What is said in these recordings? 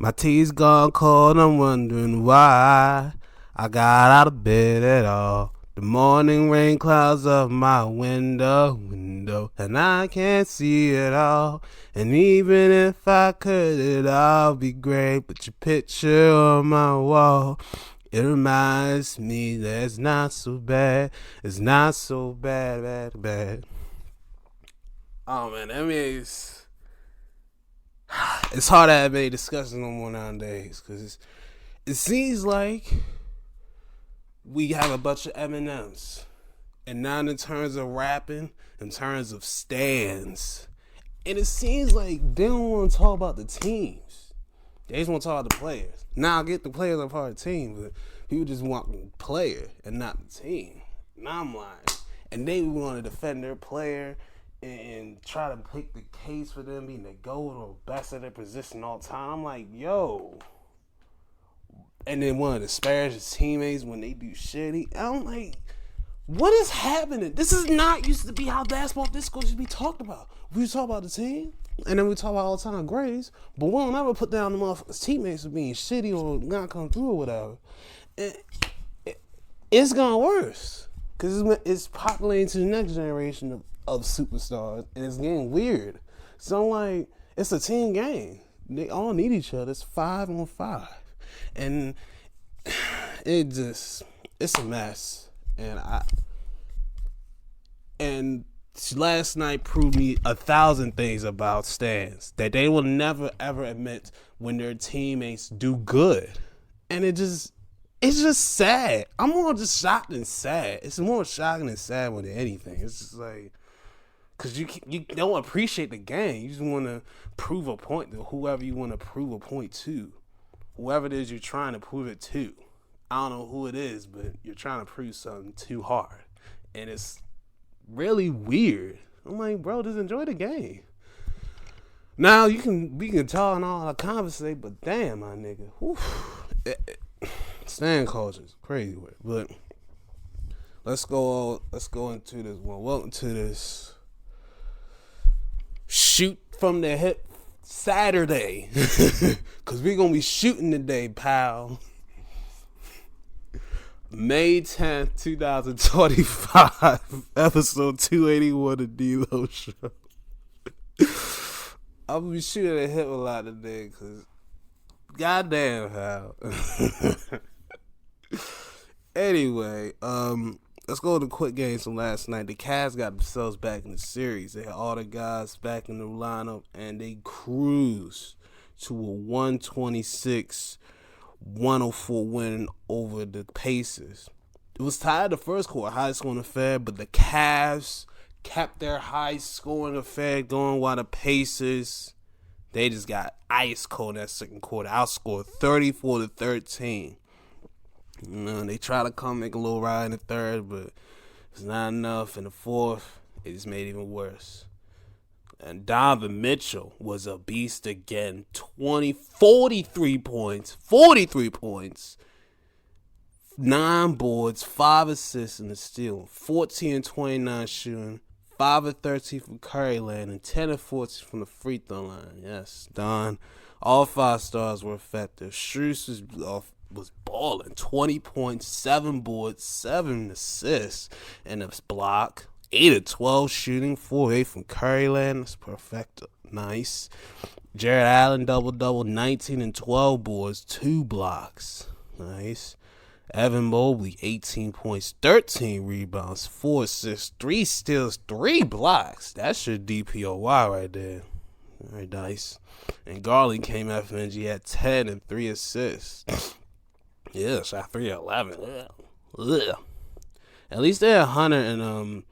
My tea's gone cold, I'm wondering why I got out of bed at all. The morning rain clouds up my window, and I can't see it all. And even if I could, it'd all be great. But your picture on my wall, it reminds me that it's not so bad. It's not so bad. Oh man, I mean, it's hard to have any discussion no more nowadays because it seems like we have a bunch of M&Ms. And now in terms of rapping, in terms of stands, and it seems like they don't want to talk about the teams. They just want to talk about the players. Now I get the players are part of the team, but people just want the player and not the team. Now I'm lying. And they want to defend their player and try to pick the case for them being the GOAT or best at their position all the time. I'm like, yo. And then want to disparage his teammates when they do shitty. I'm like, what is happening? This is not used to be how basketball discourse should be talked about. We talk about the team, and then we talk about all the time grades, but we don't ever put down the motherfuckers' teammates for being shitty or not coming through or whatever. It's gone worse because it's populating to the next generation of superstars, and it's getting weird. So I'm like, it's a team game. They all need each other. It's 5-on-5. And it's a mess. And last night proved me 1,000 things about stands that they will never ever admit when their teammates do good. And it's just sad. I'm more just shocked than sad. It's more shocking than sad more than anything. It's just like, because you don't appreciate the game. You just want to prove a point to whoever you want to prove a point to. Whoever it is you're trying to prove it to. I don't know who it is, but you're trying to prove something too hard. And it's really weird. I'm like, bro, just enjoy the game. Now we can talk and all conversate, but damn, my nigga. Stand culture is crazy word. But let's go into this one. Welcome to this shoot from the hip Saturday. Cause we're gonna be shooting today, pal. May 10th, 2025, episode 281 of D-Lo Show. I'm gonna be shooting the hip a lot today, cause goddamn, pal. Anyway, let's go to the quick games from last night. The Cavs got themselves back in the series. They had all the guys back in the lineup, and they cruised to a 126-104 win over the Pacers. It was tied the first quarter, high scoring affair, but the Cavs kept their high scoring affair going while the Pacers, they just got ice cold in that second quarter. Outscored 34-13. You know, they try to come make a little ride in the third, but it's not enough. In the fourth, it just made it even worse. And Donovan Mitchell was a beast again. 43 points, 9 boards, 5 assists, and a steal. 14-29 shooting, 5-13 from Curry land, and 10-14 from the free throw line. Yes, Don. All 5 stars were effective. Strus was balling. 20 points, 7 boards, 7 assists, and a block. 8-12 shooting, 4-8 from Curryland. That's perfect. Nice. Jared Allen double-double, 19-12 boards, 2 blocks. Nice. Evan Mobley, 18 points, 13 rebounds, 4 assists, 3 steals, 3 blocks. That's your DPOY right there. Very nice. And Garland came FNG at 10 and 3 assists. Yeah, shot 3-11. Ugh. At least they had Hunter and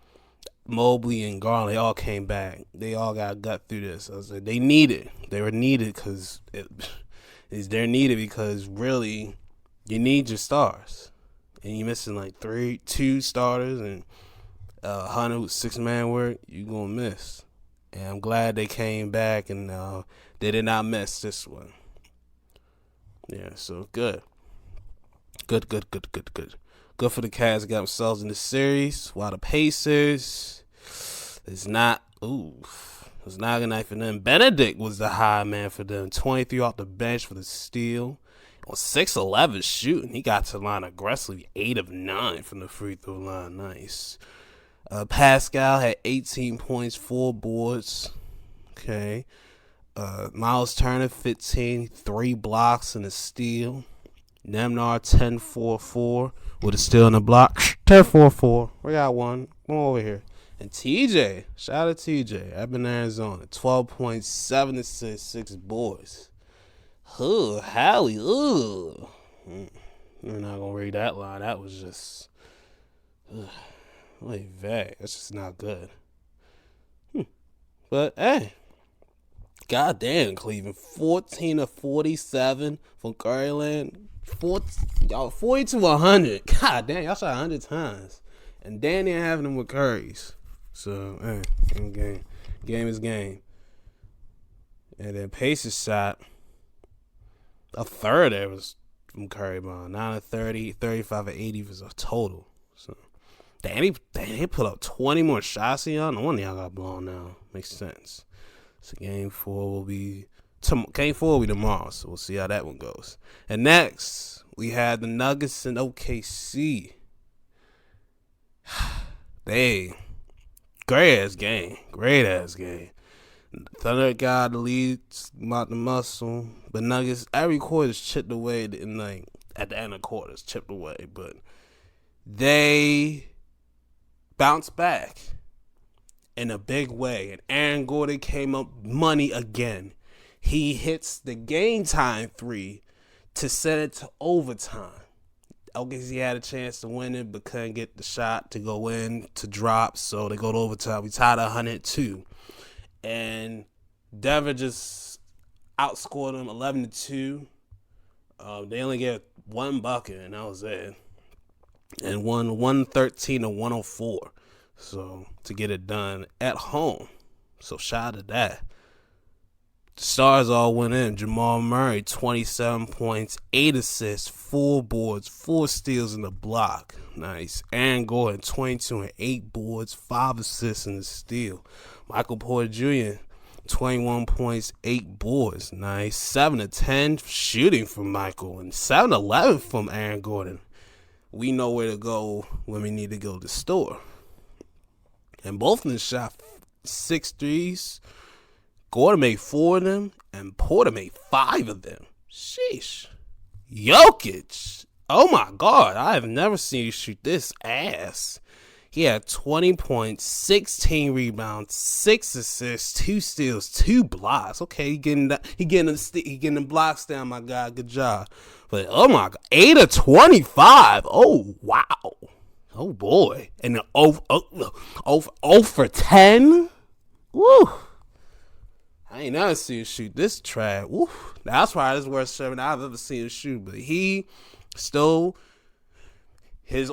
Mobley and Garland. They all came back. They all got through this. I was like, they were needed because they're needed because really you need your stars, and you're missing like 2 starters, and Hunter with 6-man work. You gonna miss. And I'm glad they came back and they did not miss this one. Yeah, so good. Good for the Cavs. Got themselves in the series. While the Pacers is not. Ooh, It was not a good night for them. Benedict was the high man for them. 23 off the bench for the steal. On 6-11 shooting, he got to the line aggressively. 8 of 9 from the free throw line. Nice. Pascal had 18 points, 4 boards. Okay. Miles Turner, 15, 3 blocks and a steal. Nemnar, 10-4-4 with a steal and a block. 10-4-4. We got one. Come over here. And TJ, shout out to TJ, up in Arizona, 12 points, 7 assists, 6 boards. Hallie, We're not going to read that line. That was just, really vague. That's just not good. But, hey, goddamn, Cleveland, 14 of 47 from Curryland. 40 to 100. God damn, y'all shot 100 times. And Danny ain't having them with Curry's. So, hey, game is game. And then Pacers shot a third there was from Curry Bond. 9 of 30, 35 of 80 was a total. So, Danny put up 20 more shots than y'all. No wonder y'all got blown now. Makes sense. So, game 4 will be tomorrow. So, we'll see how that one goes. And next, we had the Nuggets and OKC. Great ass game. Thunder got the lead, about the muscle, but Nuggets every quarter's chipped away, and like at the end of quarters chipped away, but they bounced back in a big way. And Aaron Gordon came up money again. He hits the game time 3 to send it to overtime. OKC had a chance to win it, but couldn't get the shot to go in to drop, so they go to overtime. We tied 102. And Denver just outscored them 11-2. They only get 1 bucket, and that was it. And won 113-104. So to get it done at home. So shout out to that. The stars all went in. Jamal Murray, 27 points, 8 assists, 4 boards, 4 steals in the block. Nice. Aaron Gordon, 22 and 8 boards, 5 assists in the steal. Michael Porter Jr., 21 points, 8 boards. Nice. 7 of 10 shooting from Michael and 7 of 11 from Aaron Gordon. We know where to go when we need to go to the store. And both of them shot 6 threes. Gordon made 4 of them, and Porter made 5 of them. Sheesh. Jokic. Oh, my God. I have never seen you shoot this ass. He had 20 points, 16 rebounds, 6 assists, 2 steals, 2 blocks. Okay, he getting the blocks down, my guy. Good job. But, oh, my God. 8 of 25. Oh, wow. Oh, boy. And 0 for 10? Woo. I ain't never seen him shoot this trash. Woo. That's probably the worst shot I've ever seen him shoot. But he stole his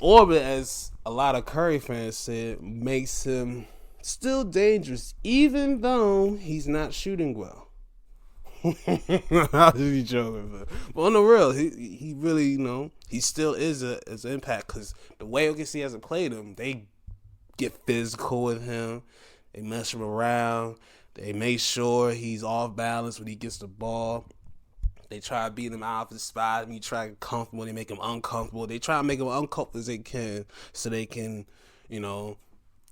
orbit, as a lot of Curry fans said, makes him still dangerous, even though he's not shooting well. I'll just be joking, but on the real, he really, he still is an impact, because the way OKC hasn't played him, they get physical with him, they mess him around. They make sure he's off balance when he gets the ball. They try to beat him out of his spot. When he try to get comfortable, they make him uncomfortable. They try to make him uncomfortable as they can, so they can,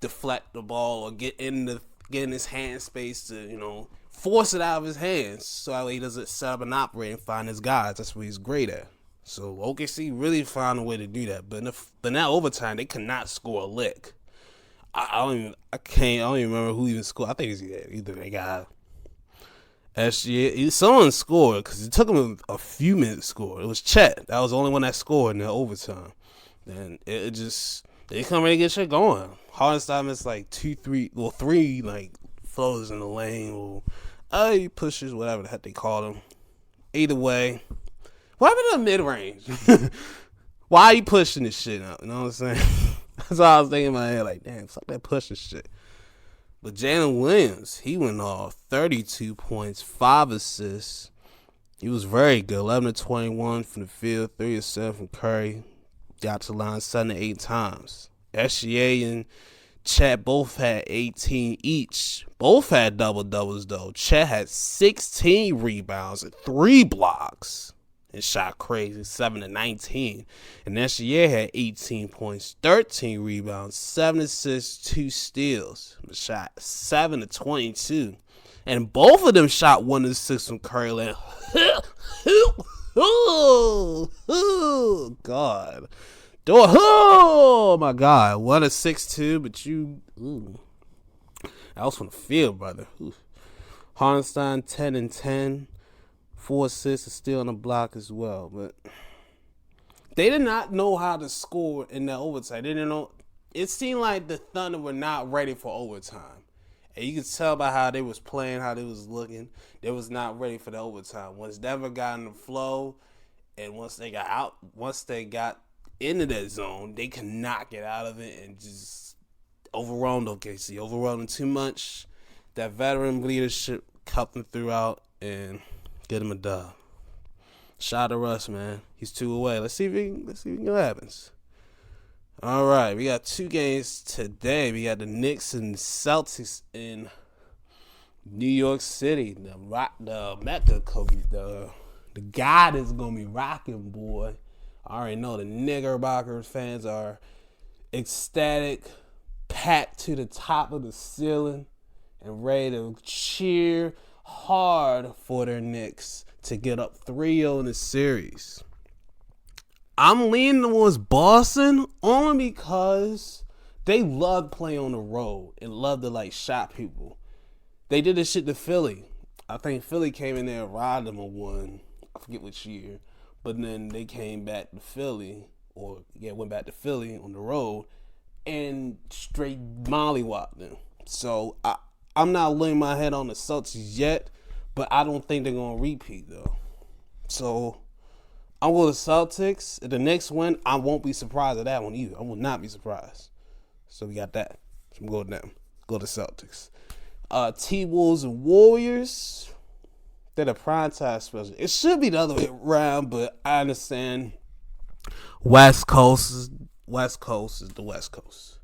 deflect the ball or get in his hand space to, force it out of his hands, so that way he doesn't set up and operate and find his guys. That's what he's great at. So OKC really found a way to do that. But in that overtime, they could not score a lick. I don't even remember who even scored. I think it's either they got SGA. Someone scored, because it took him a few minutes to score. It was Chet. That was the only one that scored in the overtime. And they come ready to get shit going. Hardest time is like 3 like floaters in the lane, or he pushes, whatever the heck they call them. Either way, what happened to the mid range? Why are you pushing this shit out? You know what I'm saying? That's what I was thinking in my head, like, damn, fuck that pushing shit. But Jalen Williams, he went off 32 points, 5 assists. He was very good. 11 of 21 from the field, 3 of 7 from Curry. Got to the line 7 to 8 times. SGA and Chet both had 18 each. Both had double-doubles, though. Chet had 16 rebounds and 3 blocks. And shot crazy, 7-19. And Neshier had 18 points, 13 rebounds, 7 assists, 2 steals. Shot 7-22. And both of them shot 1 assist from Curry. Like, oh, God. Oh, my God. 1 assist, 2, but you... Ooh. That was from the field, brother. Hartenstein, 10-10. 4 assists and still on the block as well. But they did not know how to score in that overtime. They didn't know. It seemed like the Thunder were not ready for overtime. And you could tell by how they was playing, how they was looking. They was not ready for the overtime. Once Denver got in the flow, and once they got into that zone, they could not get out of it and just overwhelmed OKC. Overwhelmed them too much. That veteran leadership kept them throughout and get him a dub. Shout out to Russ, man. He's 2 away. Let's see what happens. All right, we got 2 games today. We got the Knicks and Celtics in New York City. The Mecca, the guy that's gonna be rocking, boy. I already know the Knickerbockers fans are ecstatic, packed to the top of the ceiling, and ready to cheer hard for their Knicks to get up 3-0 in the series. I'm leaning towards Boston only because they love playing on the road and love to shot people. They did this shit to Philly. I think Philly came in there and robbed them of one. I forget which year. But then they came back to Philly, went back to Philly on the road and straight mollywopped them. So I'm not laying my head on the Celtics yet, but I don't think they're going to repeat, though. So I'm going to Celtics. If the Knicks win, I won't be surprised at that one either. I will not be surprised. So we got that. So I'm going to them. Go to Celtics. T-Wolves and Warriors. They're the primetime special. It should be the other way around, but I understand West Coast is the West Coast.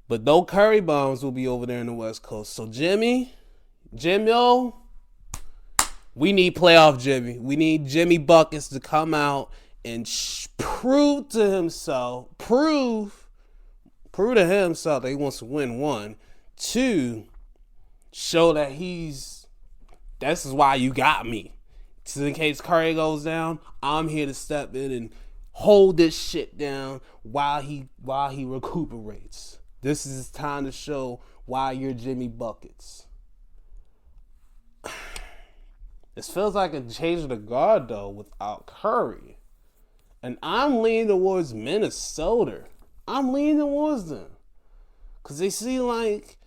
But no Curry bombs will be over there in the West Coast. So Jimmy, we need playoff Jimmy. We need Jimmy Buckets to come out and prove to himself that he wants to win. 1, 2, show that this is why you got me. So in case Curry goes down, I'm here to step in and hold this shit down while he recuperates. This is his time to show why you're Jimmy Buckets. This feels like a change of the guard, though, without Curry. And I'm leaning towards Minnesota. I'm leaning towards them. Because they seem like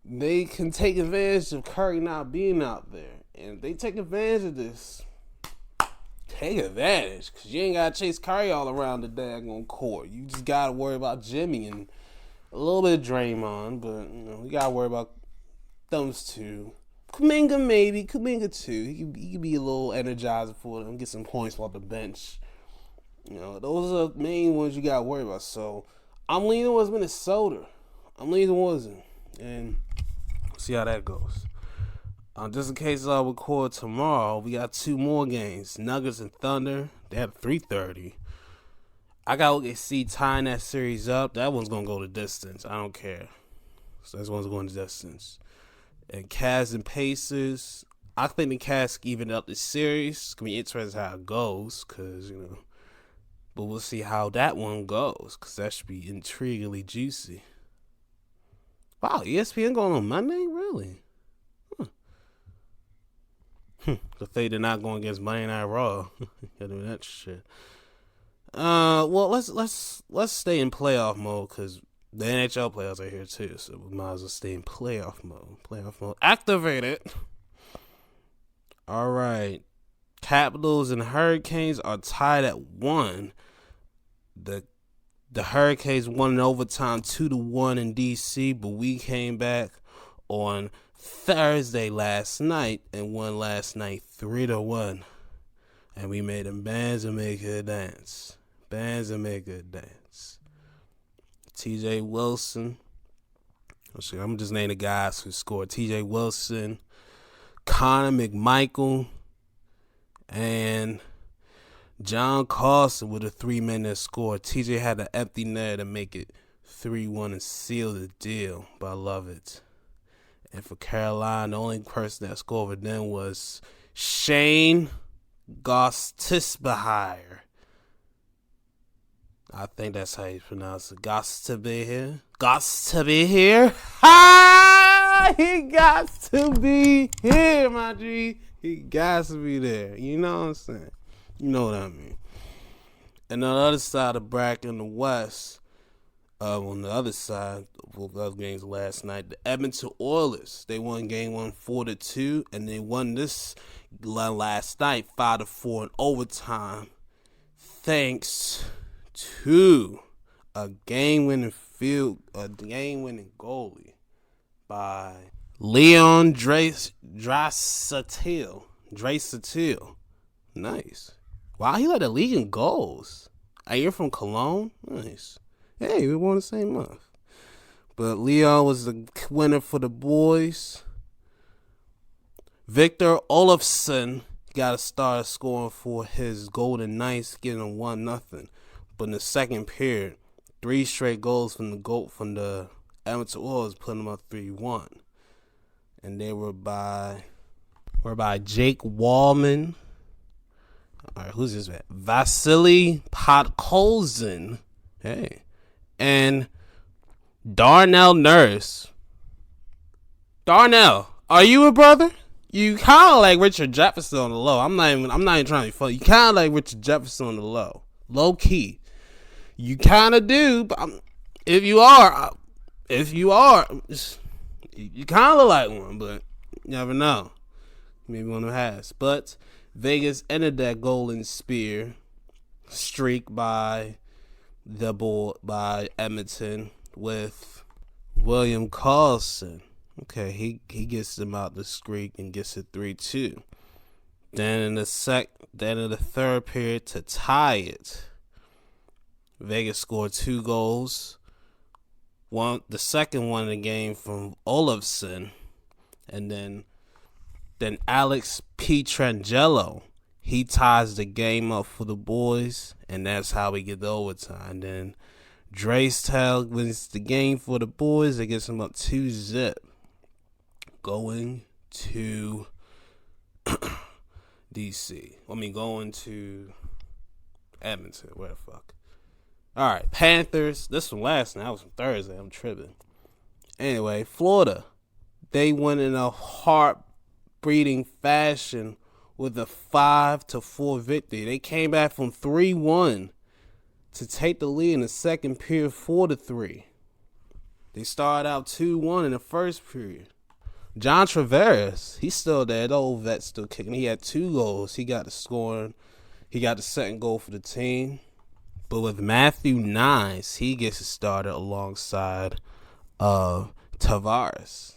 they can take advantage of Curry not being out there. And if they take advantage of this, take advantage. Because you ain't got to chase Curry all around the daggone court. You just got to worry about Jimmy and a little bit of Draymond. But, you got to worry about those two. Kuminga maybe. Kuminga too. He could be a little energizer for them. Get some points off the bench. Those are the main ones you got to worry about. So, I'm leaning towards Minnesota. I'm leaning towards them. And see how that goes. Just in case I'll record tomorrow, we got 2 more games. Nuggets and Thunder. They have 3:30. I got OKC tying that series up. That one's going to go the distance. I don't care. So that one's going the distance. And Cavs and Pacers. I think the Cavs even up the series. It's going to be interesting how it goes. Because, but we'll see how that one goes. Because that should be intriguingly juicy. Wow, ESPN going on Monday? Really? If they did not go against Monday Night Raw. Gotta do that shit. Well, let's stay in playoff mode because the NHL playoffs are here too, so we might as well stay in playoff mode. Playoff mode activated. All right, Capitals and Hurricanes are tied at 1. The Hurricanes won in overtime 2-1 in DC, but we came back on Thursday last night and won last night 3-1. And we made them bands and make her dance. Bands and make her dance. T.J. Wilson. I'm just naming the guys who scored. T.J. Wilson, Connor McMichael, and John Carlson with a 3-minute score. TJ had an empty net to make it 3-1 and seal the deal, but I love it. And for Carolina, the only person that scored over them was Shane Gostisbehere. I think that's how you pronounce it. Gostisbehere. Ha! He got to be here, my G. He got to be there. You know what I'm saying? You know what I mean. And on the other side of the bracket in the West, on the other side of the other games last night, the Edmonton Oilers, they won game 1 4-2, and they won this last night 5-4 in overtime, thanks to a game-winning goalie by Leon Draisaitl. Nice. Wow, he led the league in goals. You're from Cologne? Nice. Hey, we won the same month. But Leon was the winner for the boys. Victor Olofsson got to start scoring for his Golden Knights, getting them 1-0. But in the second period, 3 straight goals from the Edmonton Oilers, putting them up 3-1. And they were by Jake Wallman. All right, who's this man? Vasily Podkolzin. Hey. And Darnell Nurse. Darnell, are you a brother? You kind of like Richard Jefferson on the low. I'm not even trying to be funny. You kind of like Richard Jefferson on the low. Low key. You kind of do, but if you are, you kind of look like one, but you never know. Maybe one who has. But Vegas ended that golden spear streak by Edmonton with William Karlsson. Okay, he gets them out the streak and gets it 3-2. Then in the third period to tie it, Vegas scored 2 goals. The second one in the game from Olofsson, and then Alex Pietrangelo, he ties the game up for the boys, and that's how we get the overtime. Then Draisaitl wins the game for the boys. It gets them up 2-0. Going to DC. Going to Edmonton. Where the fuck? All right, Panthers. This from last night. That was from Thursday. I'm tripping. Anyway, Florida. They went in a heart-beating fashion with a 5-4 victory. They came back from 3-1 to take the lead in the second period, 4-3. They started out 2-1 in the first period. John Tavares, he's still there. The old vet's still kicking. He had 2 goals. He got the scoring. He got the second goal for the team. But with Matthew Nyes, he gets started alongside Tavares.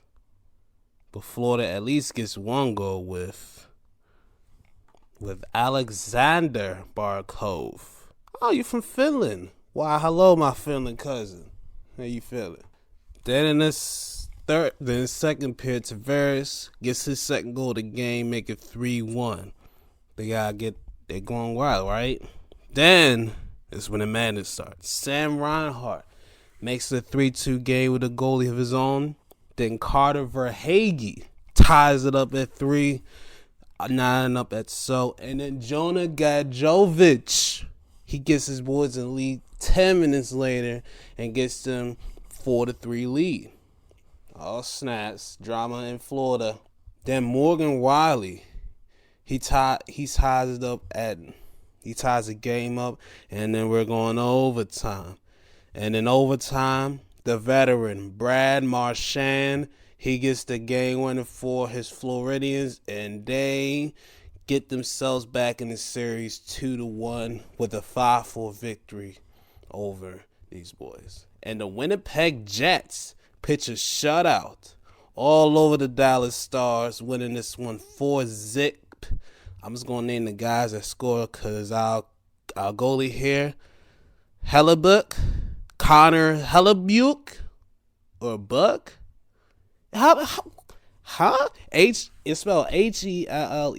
But Florida at least gets 1 goal with Alexander Barkov. Oh, you're from Finland. Why, hello, my Finland cousin. How you feeling? Then in this second period, Tavares gets his second goal of the game, make it 3-1. They're going wild, right? Then is when the madness starts. Sam Reinhart makes a 3-2 game with a goalie of his own. Then Carter Verhaeghe ties it up at 3, 9 up at so. And then Jonah Gajovic, he gets his boys in the lead 10 minutes later and gets them 4-3 lead. All snaps, drama in Florida. Then Morgan Wiley, he ties the game up, and then we're going to overtime. And in overtime, the veteran Brad Marchand, he gets the game winner for his Floridians, and they get themselves back in the series 2-1 with a 5-4 victory over these boys. And the Winnipeg Jets pitch a shutout all over the Dallas Stars, winning this one 4-0. I'm just going to name the guys that scored because our goalie here, Hellebuck, Connor Hellebuck or Buck. Huh? It's spelled Hellebuyck.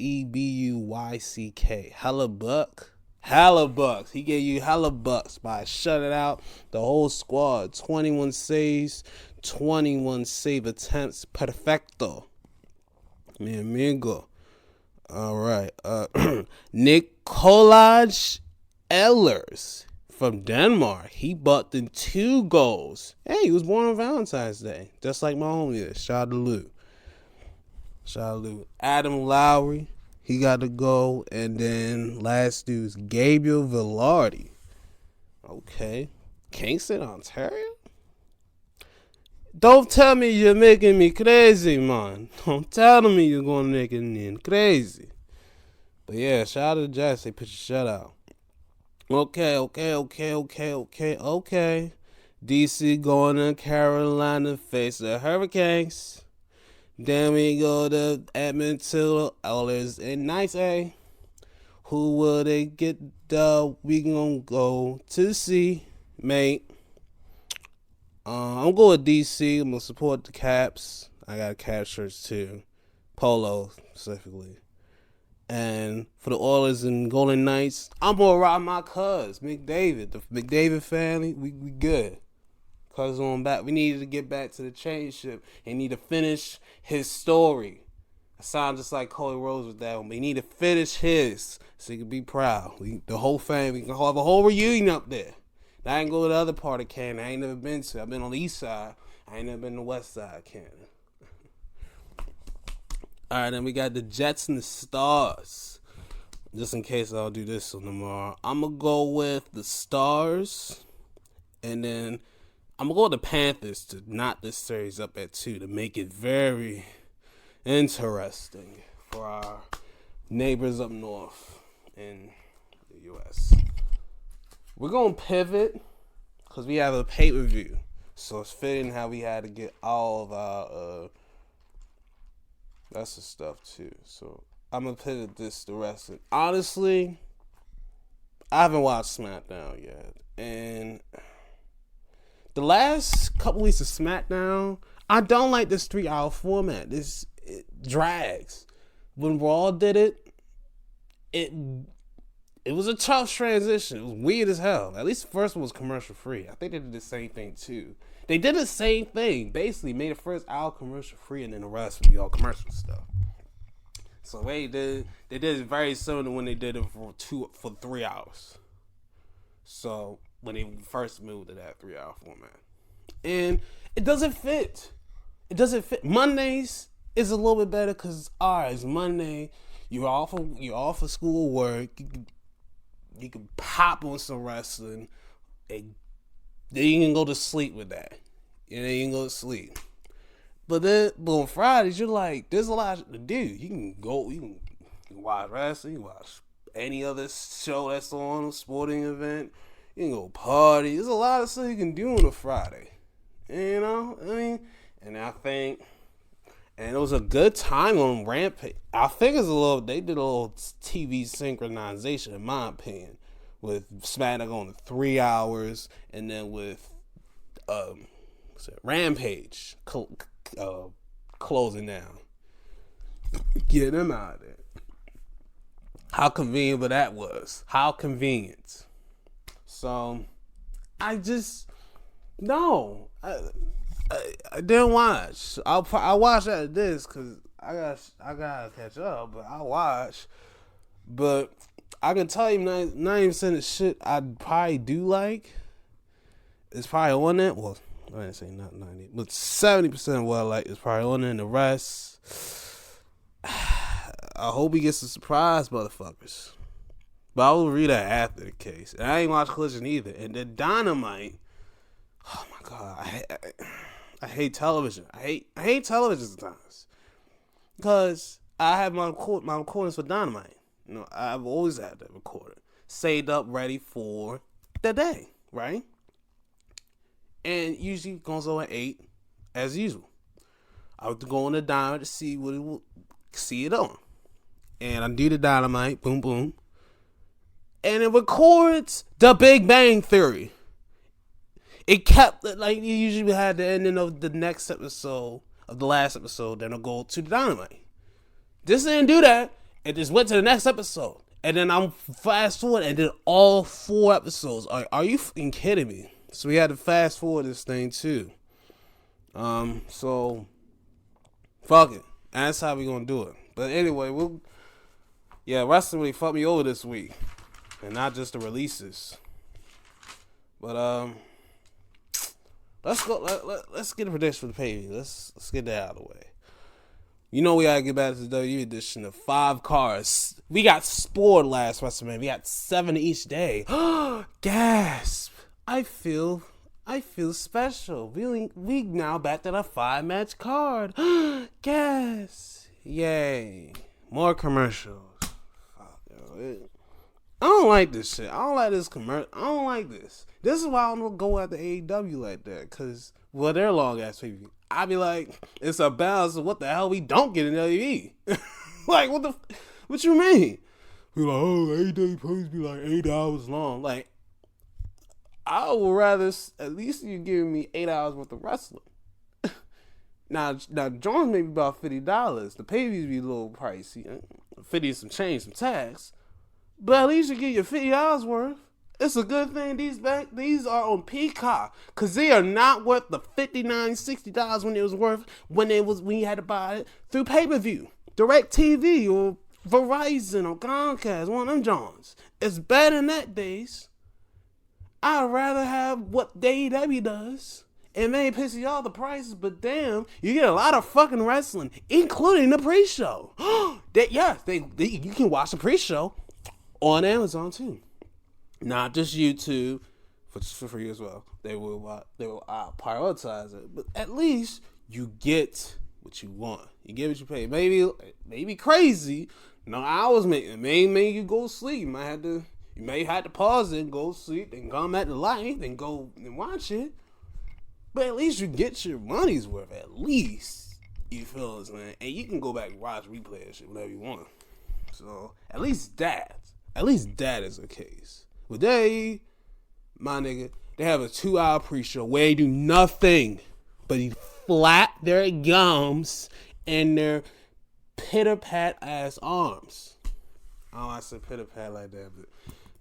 Hellebucks. He gave you Hellebucks by shut it out. The whole squad. 21 saves, 21 save attempts. Perfecto. Mi amigo. All right. Nikolaj Ehlers from Denmark. He bucked in 2 goals. Hey, he was born on Valentine's Day. Just like my homie is. Shout out to Lou. Adam Lowry. He got to go. And then last dude's Gabriel Velarde. Okay. Kingston, Ontario? Don't tell me you're making me crazy, man. Don't tell me you're going to make me crazy. But yeah, shout out to Jets. They put your shutout. Okay. DC going to Carolina, face the Hurricanes. Then we go to Edmonton Oilers in Nice A. Who will they get? We gonna go to see, mate. I'm going with DC. I'm gonna support the Caps. I got Cap shirts too, polo specifically. And for the Oilers and Golden Knights, I'm gonna rock my cuz McDavid, the McDavid family. We good. Cuz on back, we needed to get back to the championship and need to finish his story. I sound just like Cody Rose with that one, but he need to finish his so he can be proud. The whole family, we can have a whole reunion up there. Now I can go to the other part of Canada I ain't never been to. I've been on the east side. I ain't never been to the west side of Canada. Alright, then we got the Jets and the Stars. Just in case I'll do this one tomorrow. I'm going to go with the Stars. And then I'm going to go with the Panthers to knot this series up at 2 to make it very interesting for our neighbors up north in the U.S. We're going to pivot because we have a pay-per-view. So it's fitting how we had to get all of our that's the stuff too. So I'm going to pivot this to wrestling. Honestly, I haven't watched SmackDown yet. And the last couple weeks of SmackDown, I don't like this 3-hour format. It drags. When Raw did it was a tough transition. It was weird as hell. At least the first one was commercial free. I think they did the same thing too. They did the same thing. Basically, made the first hour commercial free, and then the rest would be all commercial stuff. So they did it very similar to when they did it for 3 hours. So when they first moved to that 3-hour format, and it doesn't fit. Mondays is a little bit better because it's Monday. You're off of school or work. You can pop on some wrestling, and then you can go to sleep with that. And then you can go to sleep. But on Fridays, you're like, there's a lot to do. You can watch wrestling, you can watch any other show that's on, a sporting event. You can go party. There's a lot of stuff you can do on a Friday. You know? I mean, and it was a good time on Rampage. I think they did a little TV synchronization, in my opinion, with SmackDown going to 3 hours, and then with Rampage closing down. Get them out of there. How convenient that was. How convenient. So, I didn't watch. I watch after this because I gotta catch up. But I watch. But I can tell you 90% of the shit I probably do like is probably on it. Well, I didn't say not 90, but 70% of what I like is probably on it. And the rest, I hope he gets a surprise, motherfuckers. But I will read that after the case. And I ain't watched Collision either. And the Dynamite. Oh my god, I hate television. I hate television sometimes because I have my recordings for Dynamite. You know, I've always had that recorded, saved up, ready for the day, right? And usually it goes on at 8, as usual. I would go on the Dynamite to see what it will see it on, and I do the Dynamite, boom, boom, and it records The Big Bang Theory. It kept, like, you usually had the ending of the next episode, of the last episode, then it'll go to the Dynamite. This didn't do that. It just went to the next episode. And then I'm fast forward and did all 4 episodes. Are you fucking kidding me? So we had to fast forward this thing too. So fuck it. That's how we gonna do it. But anyway, wrestling really fucked me over this week. And not just the releases. But let's go. Let's get a prediction for the pay-per-view. Let's get that out of the way. You know we gotta get back to the WWE edition of 5 cars. We got spoiled last WrestleMania. We got 7 each day. Gasp! I feel special. We now back to the 5-match card. Gasp! Yay! More commercials. I don't like this shit. I don't like this commercial. I don't like this. This is why I don't go after AEW like that. Cause they're long ass people. I be like, it's a balance of what the hell we don't get in WWE. Like, what you mean? Be like, oh, AEW supposed to be like 8 hours long. Like, I would rather, at least you giving me 8 hours worth of wrestling. Now Jones may be about $50. The pay-per-views be a little pricey. 50 is some change, some tax. But at least you get your $50 worth. It's a good thing these are on Peacock, cause they are not worth the $59, $60 when it was worth when you had to buy it through pay-per-view, DirecTV or Verizon or Comcast, one of them Johns. It's better than that days. I'd rather have what AEW does. It may piss you off the prices, but damn, you get a lot of fucking wrestling, including the pre-show. You can watch the pre-show on Amazon too. Not just YouTube, for free as well. They will prioritize it, but at least you get what you want. You get what you pay. Maybe crazy. No hours it may make you go sleep. You may have to pause it, go sleep, and come at the light, and go and watch it. But at least you get your money's worth. At least you feel it, man. And you can go back and watch replay and shit whenever you want. So at least that is the case. But my nigga, they have a 2-hour pre-show where they do nothing but they flap their gums and their pitter-pat ass arms. I don't want to say pitter-pat like that, but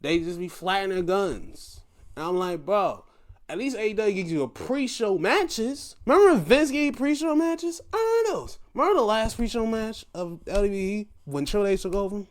they just be flattening their guns. And I'm like, bro, at least AEW gives you a pre-show matches. Remember Vince gave pre-show matches? I remember those. Remember the last pre-show match of WWE when Triple H took over?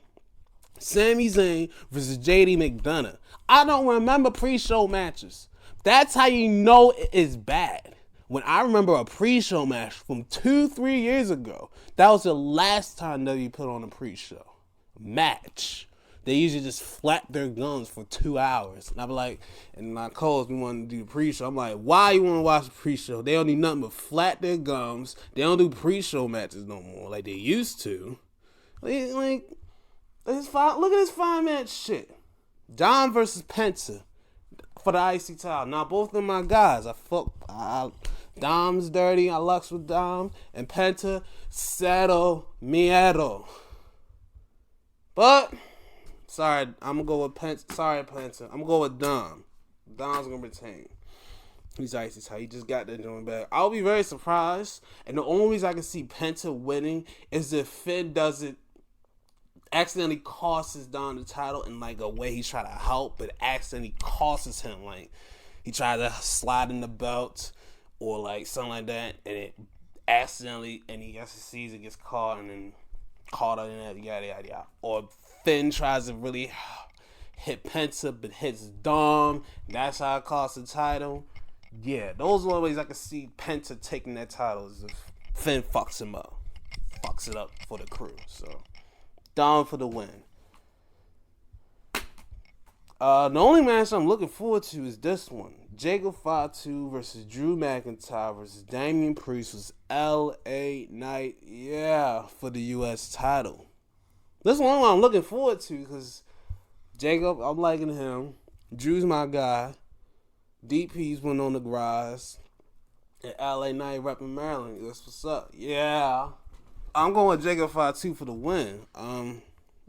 Sami Zayn versus JD McDonough. I don't remember pre-show matches. That's how you know it is bad. When I remember a pre-show match from 2-3 years ago, that was the last time WWE put on a pre-show match. They usually just flap their gums for 2 hours. And I be like, and my co-host, we want to do the pre-show. I'm like, why you want to watch the pre-show? They don't do nothing but flap their gums. They don't do pre-show matches no more like they used to. Like look at this 5-match shit. Dom versus Penta for the IC title. Now both of them my guys. Dom's dirty. I lux with Dom. And Penta, cero miedo. But sorry, I'm gonna go with Penta. Sorry, Penta. I'm gonna go with Dom. Dom's gonna retain. He's IC title. He just got that joint back. I'll be very surprised. And the only reason I can see Penta winning is if Finn doesn't accidentally costs Dom the title in like a way he's trying to help, but accidentally costs him. Like he tried to slide in the belt or like something like that, and it accidentally, and he sees it, gets caught, and then caught in that, yada yada yada. Or Finn tries to really hit Penta, but hits Dom. That's how it costs the title. Yeah, those are the ways I can see Penta taking that title is if Finn fucks him up, fucks it up for the crew. So. Dom for the win. The only match I'm looking forward to is this one. Jacob Fatu versus Drew McIntyre versus Damian Priest versus LA Knight. Yeah, for the US title. This is one I'm looking forward to because Jacob, I'm liking him. Drew's my guy. DP's went on the rise. And LA Knight repping Maryland. That's what's up. Yeah. I'm going with Jacob Fatu for the win.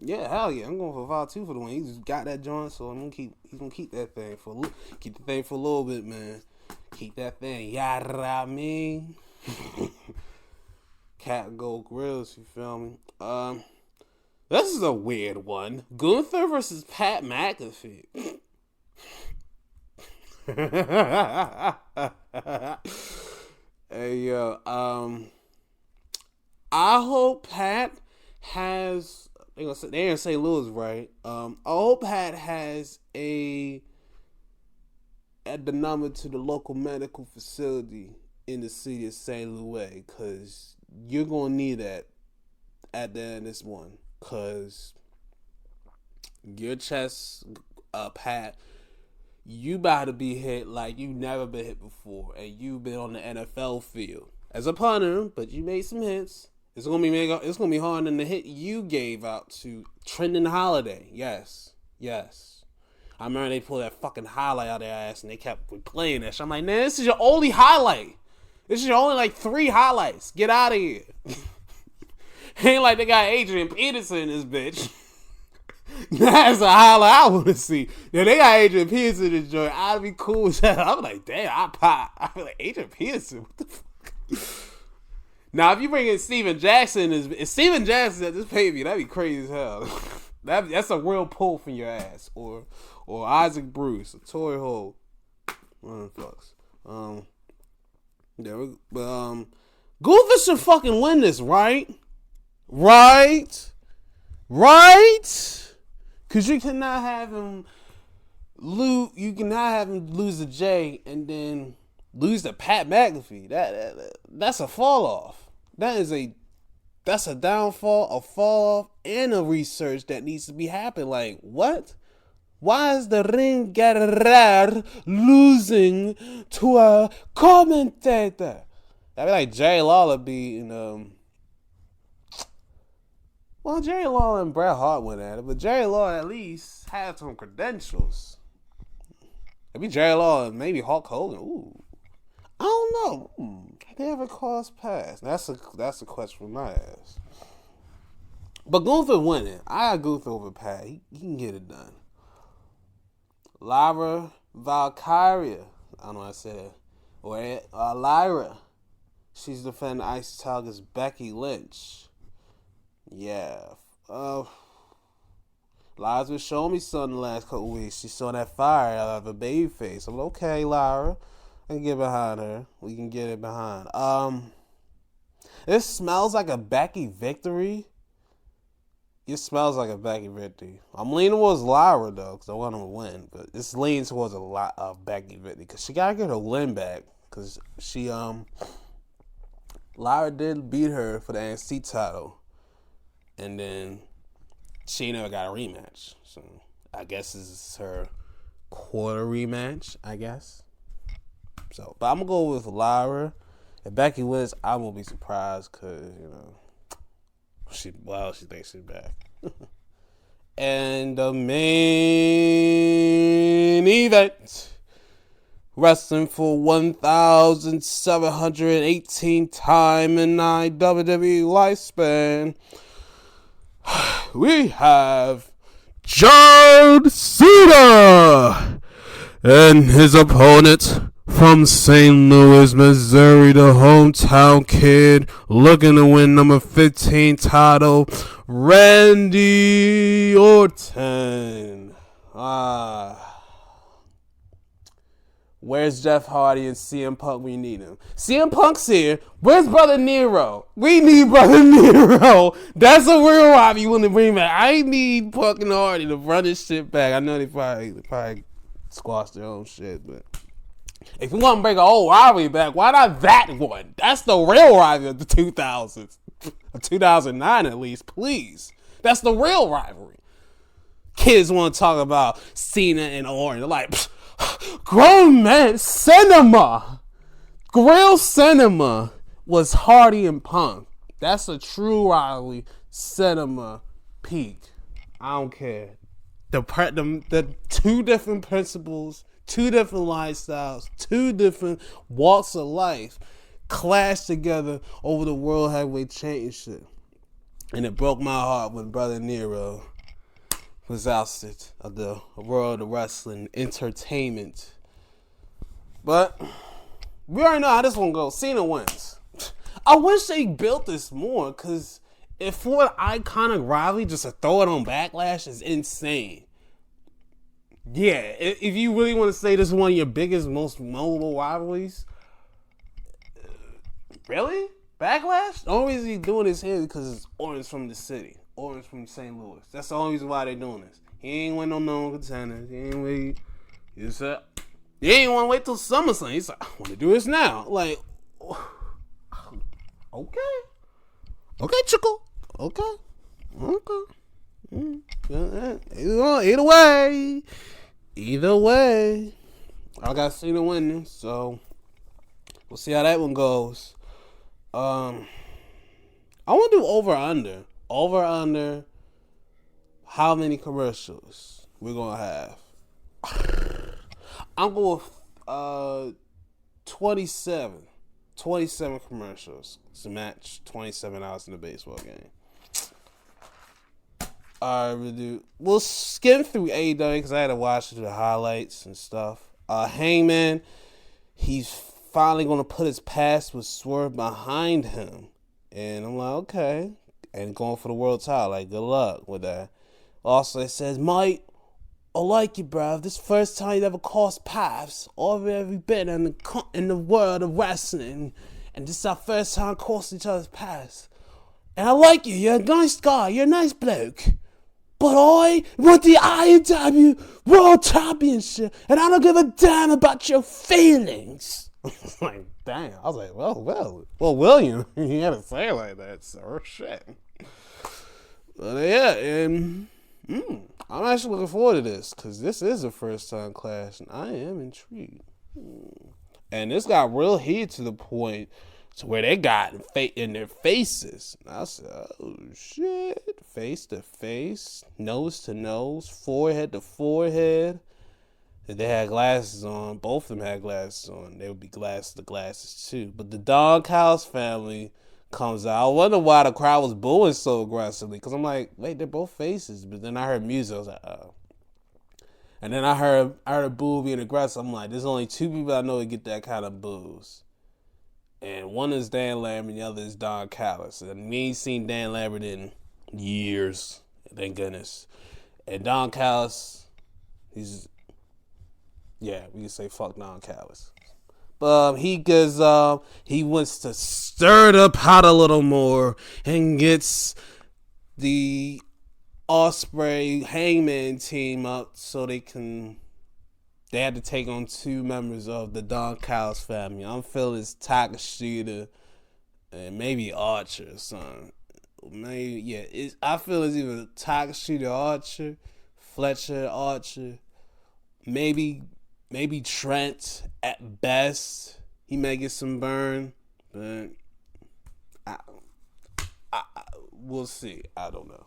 Yeah, hell yeah, I'm going for Fatu for the win. He just got that joint, so he's gonna keep that thing keep the thing for a little bit, man. Keep that thing. Yada me. Cat Gold Grills, you feel me? This is a weird one. Gunther versus Pat McAfee. Hey yo, I hope Pat has. They're in St. Louis, right? I hope Pat has the number to the local medical facility in the city of St. Louis, because you're gonna need that at the end of this one, because your chest, Pat, you about to be hit like you never been hit before, and you've been on the NFL field as a punter, but you made some hits. It's gonna be harder than the hit you gave out to Trendon Holiday. Yes. I remember they pulled that fucking highlight out of their ass and they kept replaying that shit. I'm like, man, this is your only highlight. This is your only like 3 highlights. Get out of here. Ain't like they got Adrian Peterson in this bitch. That's a highlight I want to see. Yeah, they got Adrian Peterson in this joint. I'd be cool with that. I'm like, damn, I pop. I be like, Adrian Peterson? What the fuck? Now, if you bring in Steven Jackson, if Steven Jackson at this pay-per-view, that'd be crazy as hell. That's a real pull from your ass. Or Isaac Bruce, or Torrey Holt. Fucks. Gunther should fucking win this, right? Right? Because you cannot have him lose. You cannot have him lose to Jay and then lose to Pat McAfee. That's a fall off. That's a downfall, a fall off, and a research that needs to be happening. Like, what? Why is the ring guerrero losing to a commentator? That'd be like Jerry Lawler beating well, Jerry Lawler and Bret Hart went at it, but Jerry Lawler at least had some credentials. Maybe Jerry Lawler and maybe Hulk Hogan. Ooh, I don't know. Have they ever crossed paths? That's a question for my ass. But Gunther winning. I got Gunther over Pat. He can get it done. Lyra Valkyria. I don't know how I said it. Or Lyra. She's defending Ice Tiger's Becky Lynch. Yeah. Lyra's been showing me something the last couple weeks. She saw that fire out of her baby face. I'm like, okay, Lyra. I can get behind her. We can get it behind. This smells like a Becky victory. It smells like a Becky victory. I'm leaning towards Lyra, though, because I want her to win. But it's leaning towards a lot of Becky victory, because she got to get her win back. Because Lyra did beat her for the NXT title. And then she never got a rematch. So I guess this is her quarter rematch, I guess. So, but I'm going to go with Lyra. If Becky wins, I won't be surprised because, she thinks she's back. And the main event, wrestling for 1,718 time in my WWE lifespan, we have John Cena and his opponent from St. Louis, Missouri, the hometown kid looking to win number 15 title, Randy Orton. Where's Jeff Hardy and CM Punk when you need him? CM Punk's here. Where's Brother Nero? We need Brother Nero. That's a real rivalry you want to bring back. I need Punk and Hardy to run this shit back. I know they probably squashed their own shit, but if you want to bring an old rivalry back, why not that one? That's the real rivalry of the 2000s. 2009 at least, please. That's the real rivalry. Kids want to talk about Cena and Orton. They're like, grown men cinema. Grill cinema was Hardy and Punk. That's a true rivalry cinema peak. I don't care. The two different principles, two different lifestyles, two different walks of life clashed together over the World Heavyweight Championship. And it broke my heart when Brother Nero was ousted of the world of wrestling entertainment. But we already know how this one goes. Cena wins. I wish they built this more, because if for an iconic rivalry, just to throw it on Backlash is insane. Yeah, if you really want to say this is one of your biggest, most memorable rivalries, really? Backlash? The only reason he's doing this here is because it's Orange from the city. Orange from St. Louis. That's the only reason why they're doing this. He ain't win no known contenders. He ain't wait. He said, he ain't want to wait till SummerSlam. He's like, I want to do this now. Like, okay. Okay, Chickle. Okay. Either way, I got Cena winning, so we'll see how that one goes. I want to do over-under. Over-under how many commercials we're going to have. I'm going with 27. 27 commercials to match 27 hours in a baseball game. Alright, we'll skim through AEW because I had to watch the highlights and stuff. Hangman, he's finally going to put his past with Swerve behind him. And I'm like, okay. And going for the world title, like, good luck with that. Also, it says, Mike, I like you, bruv. This first time you ever crossed paths. All we've been in the world of wrestling. And this is our first time crossing each other's paths. And I like you. You're a nice guy. You're a nice bloke. But I want the IW World Championship. And I don't give a damn about your feelings. Like, damn. I was like, well, William. He had to say it like that, sir. Shit. But yeah, and I'm actually looking forward to this, because this is a first time clash, and I am intrigued. And this got real heated to the point to where they got in their faces. And I said, oh shit. Face to face, nose to nose, forehead to forehead. If they had glasses on, both of them had glasses on, they would be glasses to glasses too. But the Don Callis family comes out. I wonder why the crowd was booing so aggressively, because I'm like, wait, they're both faces. But then I heard music, I was like, oh. And then I heard a boo being aggressive. I'm like, there's only two people I know that get that kind of boos. And one is Dan Lambert, and the other is Don Callis. And we ain't seen Dan Lambert in years, thank goodness. And Don Callis, we can say fuck Don Callis. But he wants to stir the pot a little more and gets the Ospreay Hangman team up so they had to take on two members of the Don Callis family. I'm feeling it's Takashita and maybe Archer or something. I feel it's either Takashita Archer, Fletcher Archer, maybe Trent at best. He may get some burn, but we'll see. I don't know.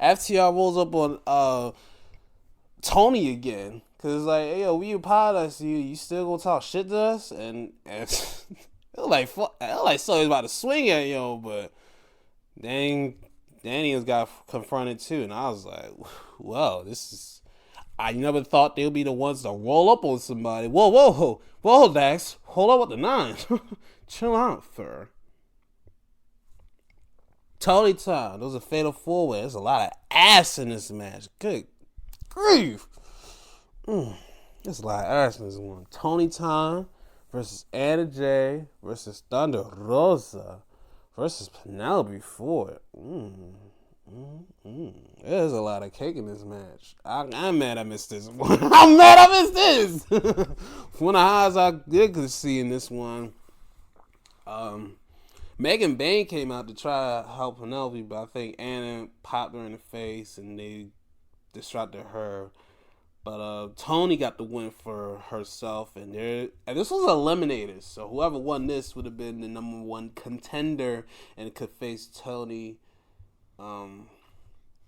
FTR rolls up on Tony again, cause it's like, hey, yo, we apologize to you. You still gonna talk shit to us? And it was like so he's about to swing at yo, but dang, Daniels got confronted too, and I was like, well, this is. I never thought they'll be the ones to roll up on somebody. Whoa, Dax, hold up with the 9. Chill out, sir. Tony Time. Those are fatal 4-way. There's a lot of ass in this match. Good grief. There's a lot of ass in this one. Tony Time versus Anna Jay versus Thunder Rosa versus Penelope Ford. There's a lot of cake in this match. I'm mad I missed this one. I'm mad I missed this. One of the highs I did see in this one. Megan Bain came out to try to help Penelope, but I think Anna popped her in the face and they distracted her. But Tony got the win for herself, and this was eliminated. So whoever won this would have been the number one contender and could face Tony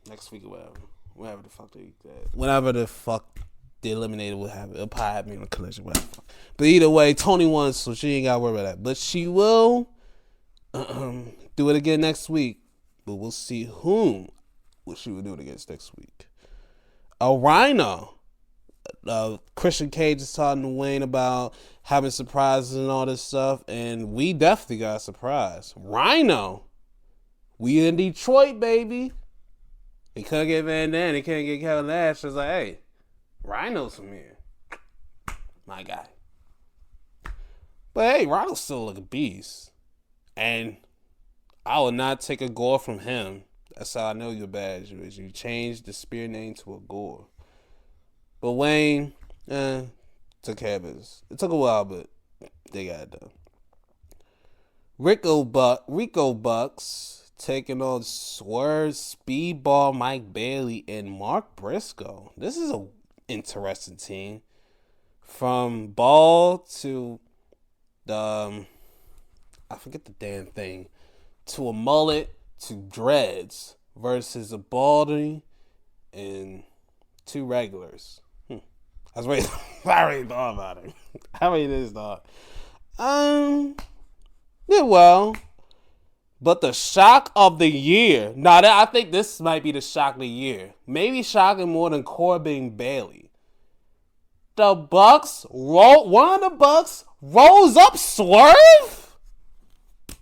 next week or whatever the fuck they did. Whenever the fuck the eliminated will have it. It'll probably have me on a collision, whatever. But either way, Tony won, so she ain't got to worry about that. But she will do it again next week. But we'll see what she will do it against next week. A Rhino. Christian Cage is talking to Wayne about having surprises and all this stuff, and we definitely got a surprise. Rhino. We in Detroit, baby. They couldn't get Van Dam. They couldn't get Kevin Nash. It's like, hey, Rhino's from here. My guy. But hey, Rhino still like a beast. And I will not take a gore from him. That's how I know you're bad. You changed the spear name to a gore. But Wayne, took care of business. It took a while, but they got it done. Rico Bucks taking on Swerve, Speedball, Mike Bailey, and Mark Briscoe. This is an interesting team. From ball to I forget the damn thing, to a mullet to dreads versus a balding and two regulars. I already thought about it. How many this thought? Yeah, well, but the shock of the year. Now, I think this might be the shock of the year. Maybe shocking more than Corbin Bailey. The Bucks one of the Bucks rolls up Swerve?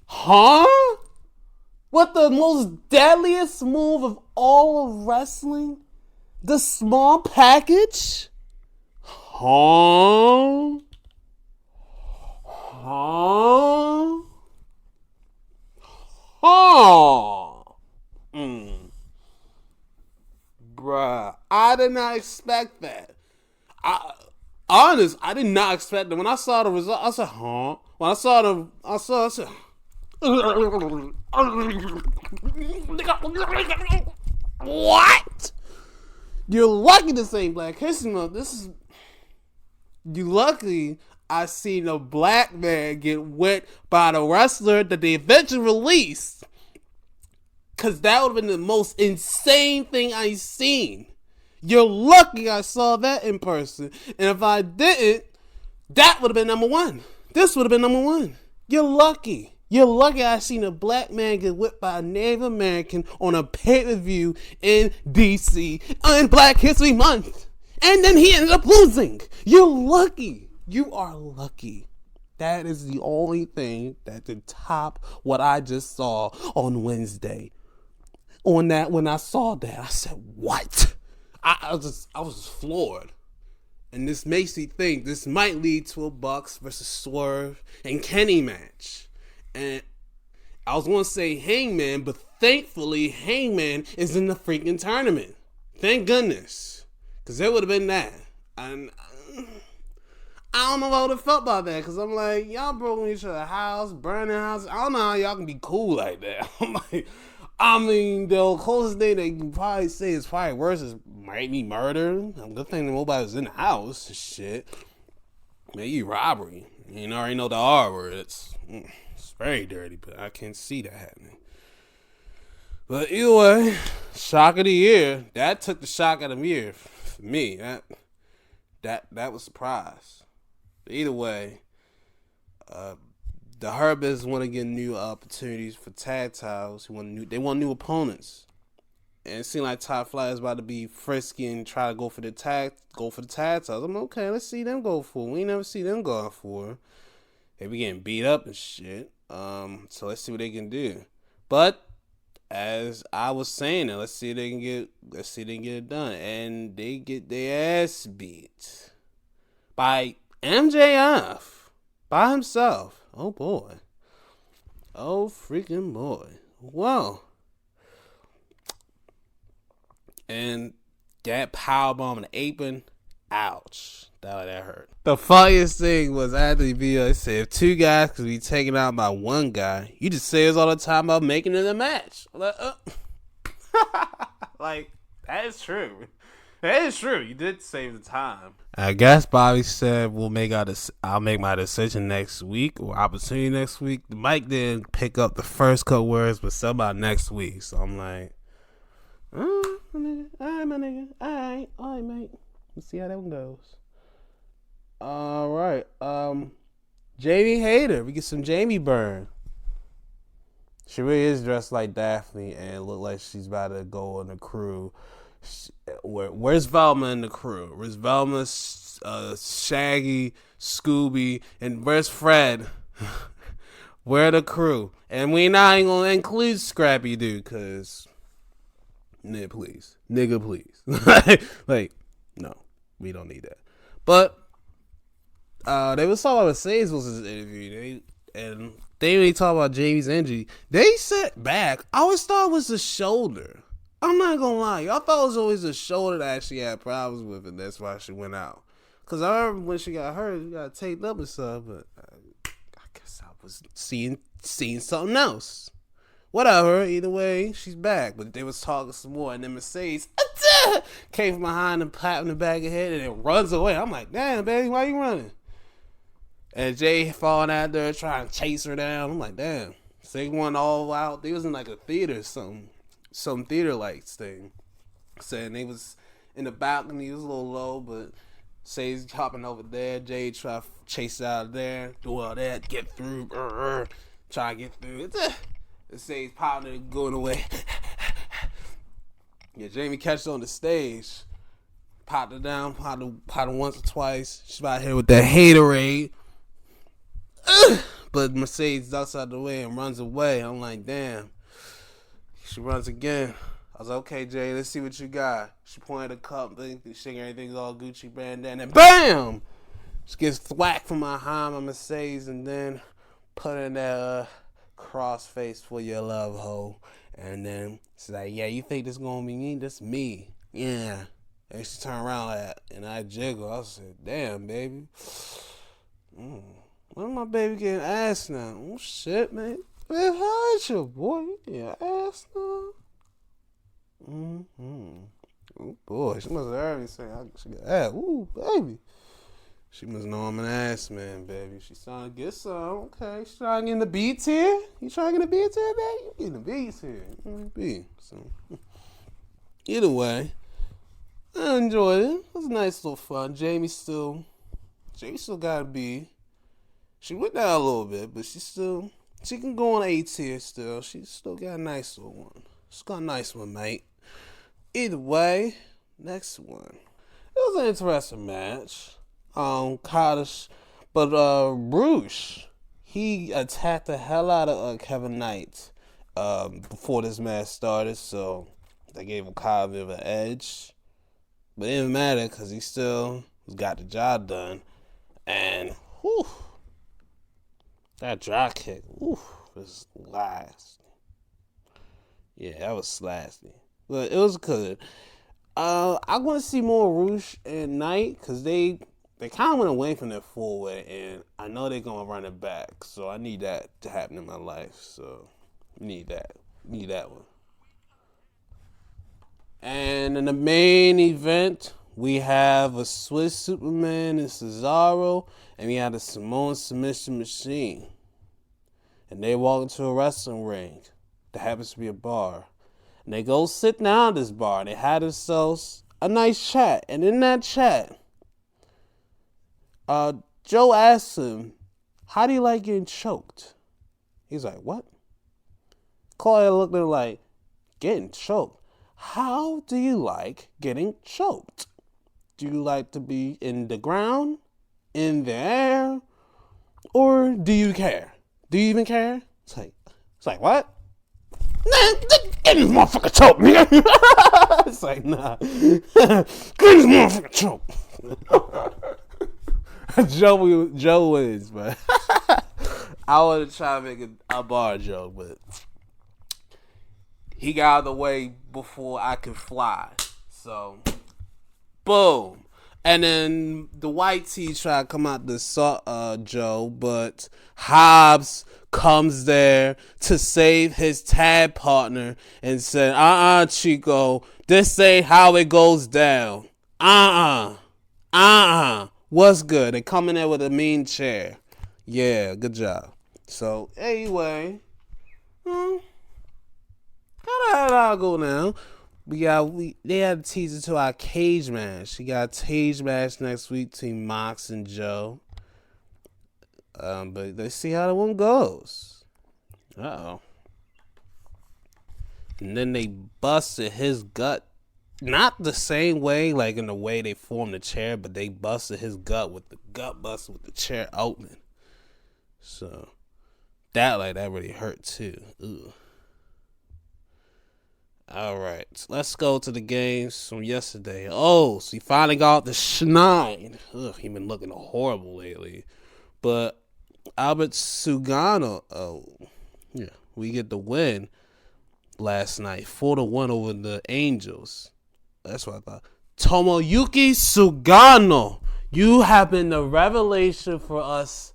Huh? With the most deadliest move of all of wrestling? The small package? Huh? Bruh, I did not expect that. I did not expect that. When I saw the result, I said, huh? When I said, what? You're lucky this ain't Black History Month. You lucky I seen a black man get wet by the wrestler that they eventually released. Cause that would have been the most insane thing I seen. You're lucky I saw that in person. And if I didn't, that would have been number one. This would have been number one. You're lucky. You're lucky I seen a black man get whipped by a Native American on a pay-per-view in DC on Black History Month. And then he ended up losing. You're lucky. You are lucky. That is the only thing that could top what I just saw on Wednesday. When I saw that, I said, what? I was just floored. And this makes me think this might lead to a Bucks versus Swerve and Kenny match. And I was going to say Hangman, but thankfully Hangman is in the freaking tournament. Thank goodness. Because it would have been that. And I don't know how I would have felt about that. Because I'm like, y'all broke each other's house, burning houses. I don't know how y'all can be cool like that. I'm like, the closest thing they can probably say is probably worse is maybe murder. Good thing nobody was in the house and shit. Maybe robbery. You already know the R word. It's very dirty, but I can't see that happening. But either way, shock of the year. That took the shock out of the year for me. That was a surprise. But either way, the Herbists want to get new opportunities for tag titles. They want new opponents. And it seemed like Top Flight is about to be frisky and try to go for the tag titles. I'm like, okay, let's see them go for it. We ain't never see them going for it. They be getting beat up and shit. So let's see what they can do. But as I was saying, let's see if they can get it done. And they get their ass beat by MJF by himself. Oh boy. Oh freaking boy. Wow. And that powerbomb in the apron. Ouch. That hurt. The funniest thing was after the video, it said if two guys could be taken out by one guy, you just say this all the time about making it a match. Like, like, that is true. That is true. You did save the time. I guess Bobby said I'll make my decision next week or opportunity next week. Mike didn't pick up the first couple words, but something about next week. So I'm like, my nigga. All right, my nigga. All right, mate. Let's see how that one goes. All right. Jamie Hayter. We get some Jamie burn. She really is dressed like Daphne and look like she's about to go on a crew. Where's Velma and the crew? Where's Velma, Shaggy, Scooby, and where's Fred? Where the crew? And we not even gonna include Scrappy Doo, cause nigga, please, like, no, we don't need that. But they was talking about Mercedes was this interview, and they really talk about Jamie's injury. They said back. I always thought it was the shoulder. I'm not gonna lie, I thought it was always the shoulder that she had problems with, and that's why she went out. Cause I remember when she got hurt, she got taped up and stuff, but I guess I was seeing something else. Whatever, either way, she's back. But they was talking some more, and then Mercedes came from behind and patting the back of her head, and it runs away. I'm like, damn, baby, why you running? And Jay falling out there trying to chase her down. I'm like, damn. So they went all out. They was in like a theater or something. Some theater lights thing. Saying they was in the balcony. It was a little low, but Say's hopping over there. Jay try to chase out of there. Do all that. Get through. Try to get through. Say's popping going away. Yeah, Jamie catches on the stage. Popped her down. Popped her once or twice. She's out here with that haterade. But Mercedes ducks out the way and runs away. I'm like, damn. She runs again. I was like, okay, Jay, let's see what you got. She pointed a cup, shaking everything's all Gucci brand, and then BAM! She gets thwacked from behind my Mercedes and then put in that cross face for your love hole. And then she's like, yeah, you think this gonna be me? This me. Yeah. And she turned around like that, and I jiggle. I said, damn, baby. When my baby getting ass now? Oh, shit, man. Man, hide your boy. You getting ass now? Oh, boy. She must have heard me say she got ass. Ooh, baby. She must know I'm an ass man, baby. She's trying to get some. Okay. She's trying to get in the B tier. You trying to get in the B tier, baby? You get in the B tier. B. So, either way, I enjoyed it. It was a nice little fun. Jamie still got to be. She went down a little bit, but she can go on A tier still. She still got a nice little one. She's got a nice one, mate. Either way, next one. It was an interesting match. Kaddish, but Roosh, he attacked the hell out of Kevin Knight before this match started, so they gave him kind of a bit of an edge. But it didn't matter because he still got the job done. And, whew, that drop kick, was last. Yeah, that was slashy. But it was good. I want to see more Roosh and Knight because they kind of went away from their forward, and I know they're going to run it back. So I need that to happen in my life. So need that. Need that one. And in the main event, we have a Swiss Superman and Cesaro, and we have a Samoan submission machine. And they walk into a wrestling ring that happens to be a bar. And they go sit down at this bar, and they had themselves a nice chat. And in that chat, Joe asks him, how do you like getting choked? He's like, what? Claudia looked at him like, getting choked? How do you like getting choked? Do you like to be in the ground, in the air, or do you care? Do you even care? It's like what? Nah, get this motherfucker choke, nigga. It's like, nah. Get this motherfucker choke. Joe wins, but I want to try to make a bar joke, but he got out of the way before I could fly. So, boom. And then the white tee tried to come out to Joe, but Hobbs comes there to save his tag partner and said, Chico, this ain't how it goes down. What's good? They come in there with a mean chair. Yeah, good job. So, anyway, how the hell I go now? They had to tease it to our cage match. We got a cage match next week between Mox and Joe. But let's see how the one goes. Uh-oh. And then they busted his gut not the same way, like in the way they formed the chair, but they busted his gut with the gut busted with the chair open. So that really hurt too. Ugh. All right, so let's go to the games from yesterday. Oh, so he finally got the Schneid. Ugh, he been looking horrible lately. But Albert Sugano, yeah, we get the win last night, 4-1 over the Angels. That's what I thought. Tomoyuki Sugano, you have been the revelation for us.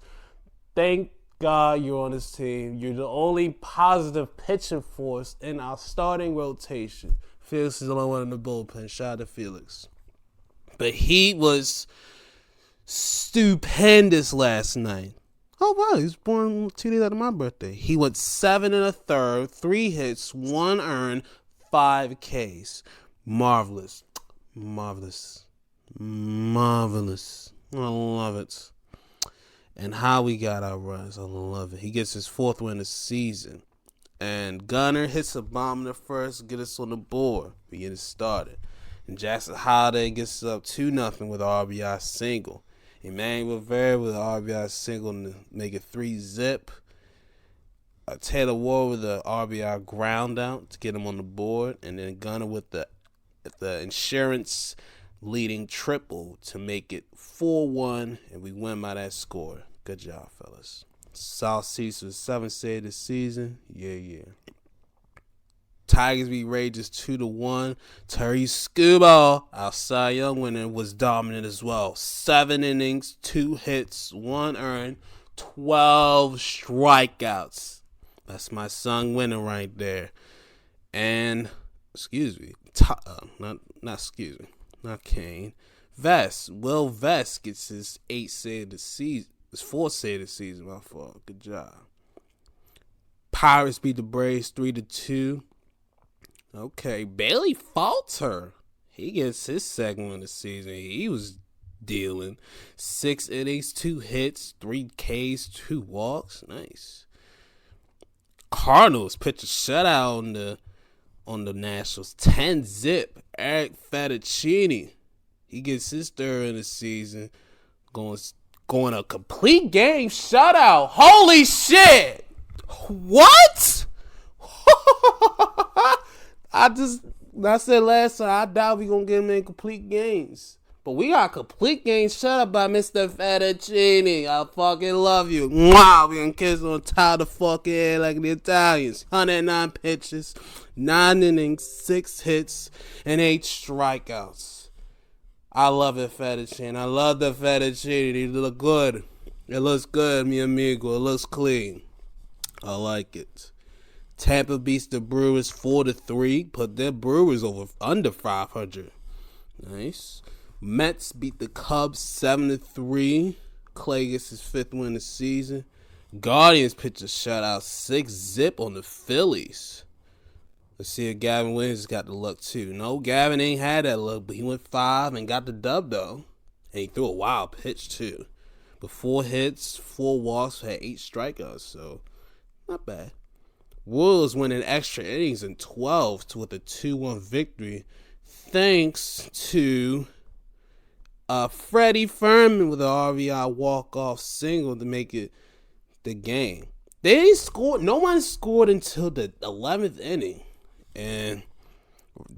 Thank God you're on this team. You're the only positive pitching force in our starting rotation. Felix is the only one in the bullpen. Shout out to Felix. But he was stupendous last night. Oh, wow. He was born 2 days after my birthday. He went 7 1/3, 3 hits, 1 earned, 5 Ks. Marvelous. Marvelous. Marvelous. I love it. And how we got our runs, I love it. He gets his 4th win of the season. And Gunner hits a bomb in the first, get us on the board. We get it started. And Jackson Holiday gets up 2-0 with an RBI single. Emmanuel Rivera with an RBI single to make it 3-zip. Taylor Ward with an RBI ground out to get him on the board. And then Gunner with the insurance leading triple to make it 4-1. And we win by that score. Good job, fellas. South Cecil 7th save this season. Yeah. Tigers beat Rangers 2-1. Terry Scuba, our Cy Young winner, was dominant as well. 7 innings, 2 hits, 1 earned, 12 strikeouts. That's my son winner right there. And not Kane. Will Vest gets his 8th save of the season. His 4th save of the season, my fault. Good job. Pirates beat the Braves 3-2. Okay, Bailey Falter. He gets his 2nd win of the season. He was dealing 6 innings, 2 hits, 3 Ks, 2 walks. Nice. Cardinals pitch a shutout on the Nationals. 10-zip. Eric Fettuccini. He gets his 3rd in the season. Going a complete game shutout. Holy shit! What? I said last time, I doubt we gonna get him in complete games. But we got complete game shutout by Mr. Fettuccini. I fucking love you. Wow, we gonna kiss on top of the fucking head like the Italians. 109 pitches, 9 innings, 6 hits, and 8 strikeouts. I love it, Fettuccine. I love the Fettuccine. It look good. It looks good, mi amigo. It looks clean. I like it. Tampa beats the Brewers 4-3. Put their Brewers under 500. Nice. Mets beat the Cubs 7-3. Clay gets his 5th win of the season. Guardians pitch a shutout 6-zip on the Phillies. Let's see if Gavin Williams got the luck too. No, Gavin ain't had that luck, but he went 5 and got the dub though. And he threw a wild pitch too. But 4 hits, 4 walks, had 8 strikeouts, so not bad. Wolves winning extra innings in 12 with a 2-1 victory, thanks to Freddie Furman with an RBI walk-off single to make it the game. They ain't scored. No one scored until the 11th inning. And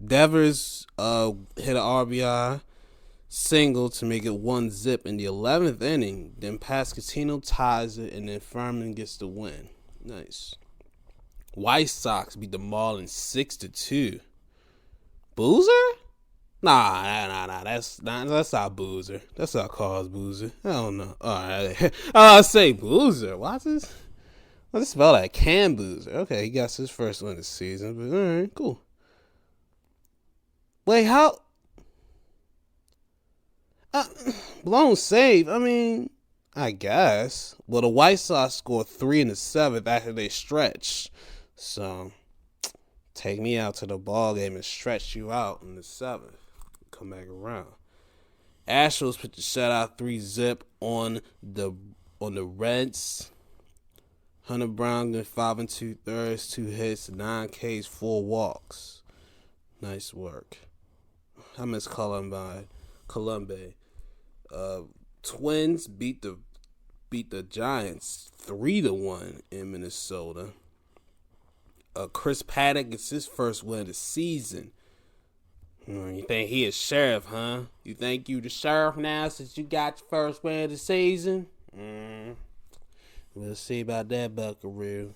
Devers hit an RBI single to make it 1-zip in the 11th inning. Then Pasquantino ties it, and then Furman gets the win. Nice. White Sox beat the Marlins 6-2. Boozer? Nah. That's not Boozer. That's not Carl's Boozer. I don't know. All right. I say Boozer. What's this? Let's spell that. Cam Boozer. Okay, he got his 1st win this season. But all right, cool. Wait, how? Blown save. I mean, I guess. Well, the White Sox scored 3 in the 7th after they stretched. So, take me out to the ball game and stretch you out in the 7th. Come back around. Astros pitched a shutout 3-zip on the Reds. Hunter Brown did 5 2/3, 2 hits, 9 Ks, 4 walks. Nice work. I miss Columbine. Columbia. Twins beat the Giants 3-1 in Minnesota. Chris Paddock gets his first win of the season. You think he is sheriff, huh? You think you the sheriff now since you got your first win of the season? We'll see about that, Buckaroo.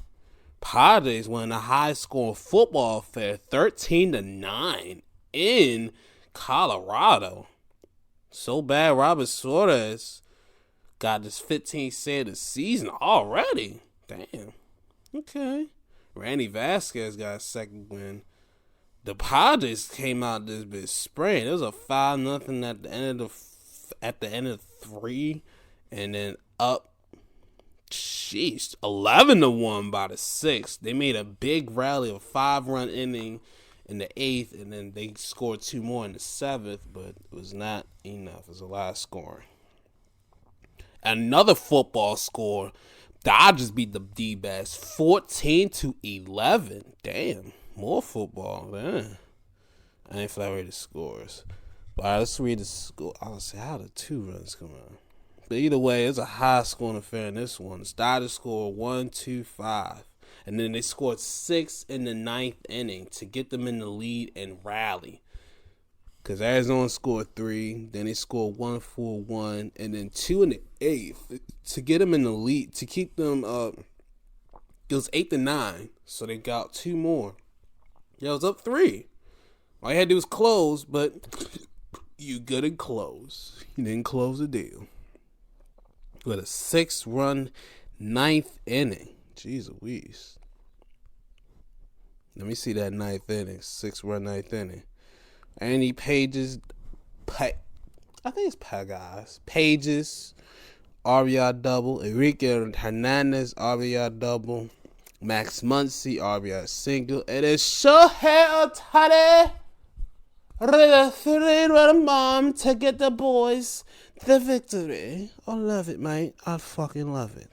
Padres won a high-scoring football affair, 13-9 in Colorado. So bad, Robert Suarez got his 15th save of the season already. Damn. Okay. Randy Vasquez got a second win. The Padres came out this bit spraying. It was a 5-0 at the end of 3, and then up. 11-1 by the 6th. They made a big rally, a 5-run inning in the 8th, and then they scored 2 more in the 7th, but it was not enough. It was a lot of scoring. Another football score. Dodgers beat the D-backs 14-11. Damn, more football. Damn. I ain't flat read the scores. But let's read the score. I was say, how did 2 runs come out? But either way, it's a high-scoring affair in this one. The Dodgers scored 1-2-5. And then they scored 6 in the 9th inning to get them in the lead and rally. Because Arizona scored 3. Then they scored 1-4-1. And then 2 in the 8th to get them in the lead. To keep them up. It was 8-9. So they got 2 more. Yeah, it was up 3. All you had to do was close. But you couldn't close. You didn't close the deal. With a 6-run 9th inning. Jeez Louise. Let me see that 9th inning. 6-run 9th inning. Andy Pages. I think it's Pagas. Pages. RBI double. Enrique Hernandez. RBI double. Max Muncy. RBI single. It is Shohei Ohtani. Run mom to get the boys the victory. I love it, mate. I fucking love it.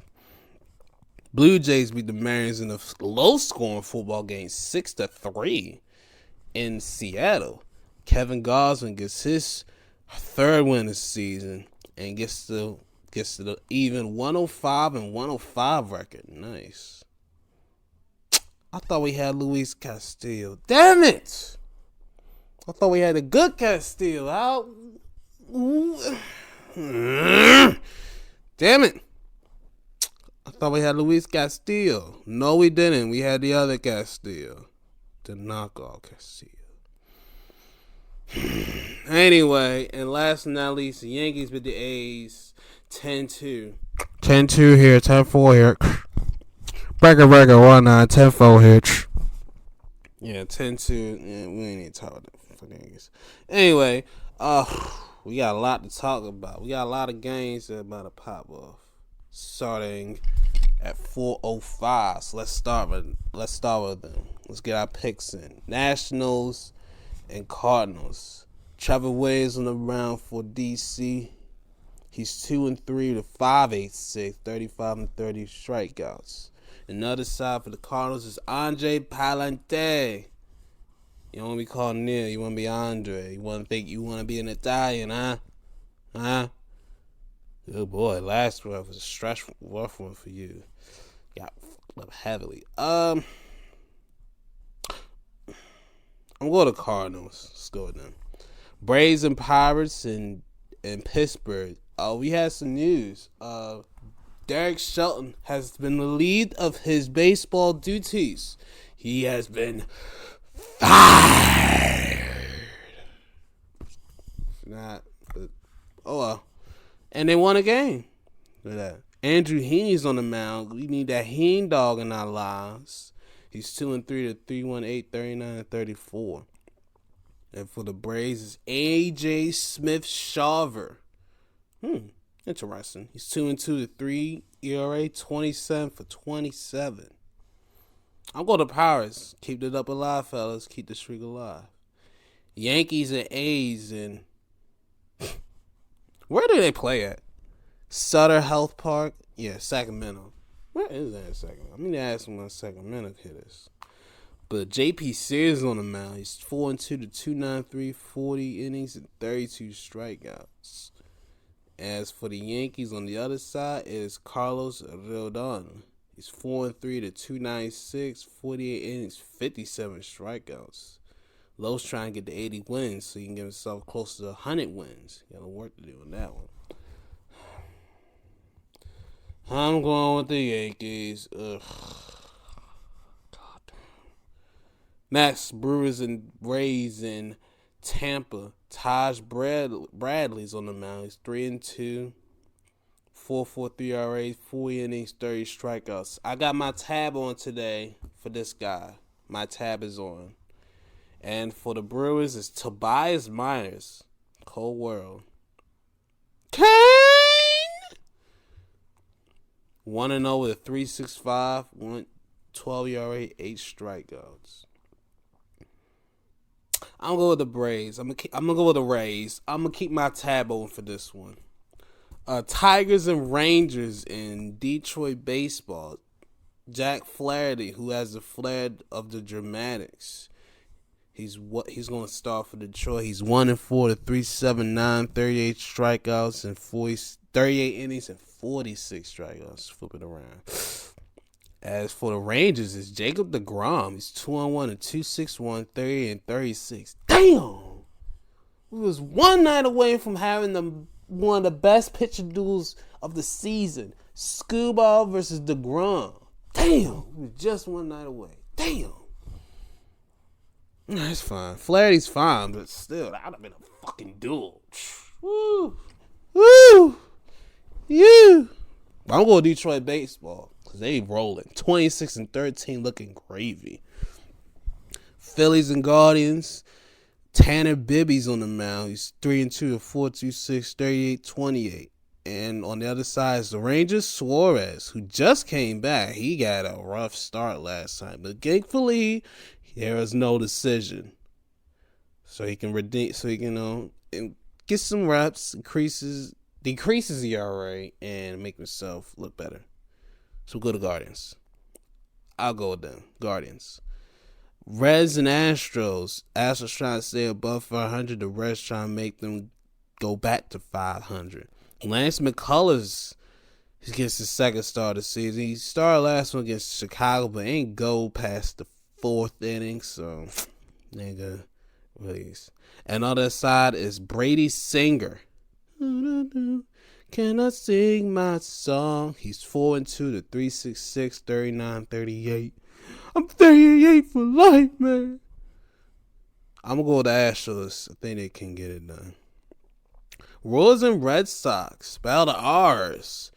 Blue Jays beat the Mariners in a low-scoring football game, 6-3 in Seattle. Kevin Gausman gets his 3rd win of the season and gets to the even 105-105 record. Nice. I thought we had Luis Castillo. Damn it! I thought we had a good Castillo. Damn it. I thought we had Luis Castillo. No, we didn't. We had the other Castillo. The knockoff Castillo. Anyway, and last but not least, the Yankees beat the A's 10-2. 10-2 here, 10-4 here. Breaker, 1-9, 10-4 here. Yeah, 10-2. Yeah, we ain't even talking about that for the Yankees. Anyway, we got a lot to talk about. We got a lot of games that are about to pop off. Starting at 4:05. So let's start with them. Let's get our picks in. Nationals and Cardinals. Trevor Williams on the round for DC. He's 2-3 with 5.86, 35-30 strikeouts. Another side for the Cardinals is Andre Palante. You don't want to be called Neil. You want to be Andre. You want to be an Italian, huh? Good boy. Last round was a rough one for you. Got fucked up heavily. I'm going to Cardinals. Let's go with them. Braves and Pirates in Pittsburgh. We had some news. Derek Shelton has been relieved of his baseball duties. He has been fired. Not, but oh well. And they won a game. Look at that. Andrew Heaney's on the mound. We need that Heen dog in our lives. He's 2-3 to 318, 39-34. And for the Braves is A.J. Smith-Shawver. Interesting. He's 2-2 to 3 ERA, 27-27. I'm going to Pirates. Keep it up alive, fellas. Keep the streak alive. Yankees and A's and where do they play at? Sutter Health Park? Yeah, Sacramento. Where is that in Sacramento? I'm going to ask them when Sacramento hit us. But JP Sears on the mound. He's 4-2 to 293, 40 innings and 32 strikeouts. As for the Yankees on the other side is Carlos Rodon. He's 4-3 to 296, 48 innings, 57 strikeouts. Lowe's trying to get to 80 wins so he can get himself close to 100 wins. Got a work to do on that one. I'm going with the Yankees. Ugh. God damn. Next, Brewers and Rays in Tampa. Taj Bradley's on the mound. He's 3-2, 4.43 ERA, 40 innings, 30 strikeouts. I got my tab on today for this guy. My tab is on. And for the Brewers, it's Tobias Myers. Cold World. Kane! 1-0 with a 3.65, 1.12 ERA, 8 strikeouts. I'm going to go with the Braves. I'm gonna go with the Rays. I'm going to keep my tab open for this one. Tigers and Rangers in Detroit baseball. Jack Flaherty, who has the flair of the dramatics. He's going to start for Detroit. He's 1-4 to 3.79, 38 strikeouts and 38 innings and 46 strikeouts. Flip it around. As for the Rangers, it's Jacob deGrom. He's 2-1 to 2.61, 30 and 36. Damn! We was one night away from having one of the best pitcher duels of the season. Scuba versus deGrom. Damn! We was just one night away. Damn! That's fine. Flaherty's fine, but still, that would have been a fucking duel. Woo! Woo! Yeah! I'm going Detroit baseball because they rolling. 26-13, looking gravy. Phillies and Guardians. Tanner Bibby's on the mound. He's 3-2 to 4.26, 38-28. And on the other side is the Rangers, Suarez, who just came back. He got a rough start last time, but thankfully there was no decision, so he can get some reps, decreases the ERA, and make himself look better. So go to Guardians. I'll go with them. Guardians. Reds and Astros. Astros trying to stay above 500. The Reds trying to make them go back to 500. Lance McCullers, he gets his second start of the season. He started last one against Chicago, but ain't go past the 4th inning, so nigga, please. And on the other side is Brady Singer. Can I sing my song? He's 4-2 to 3.66, 39, 38. I'm 38 for life, man. I'm gonna go with the Astros. I think they can get it done. Royals and Red Sox. Spell the R's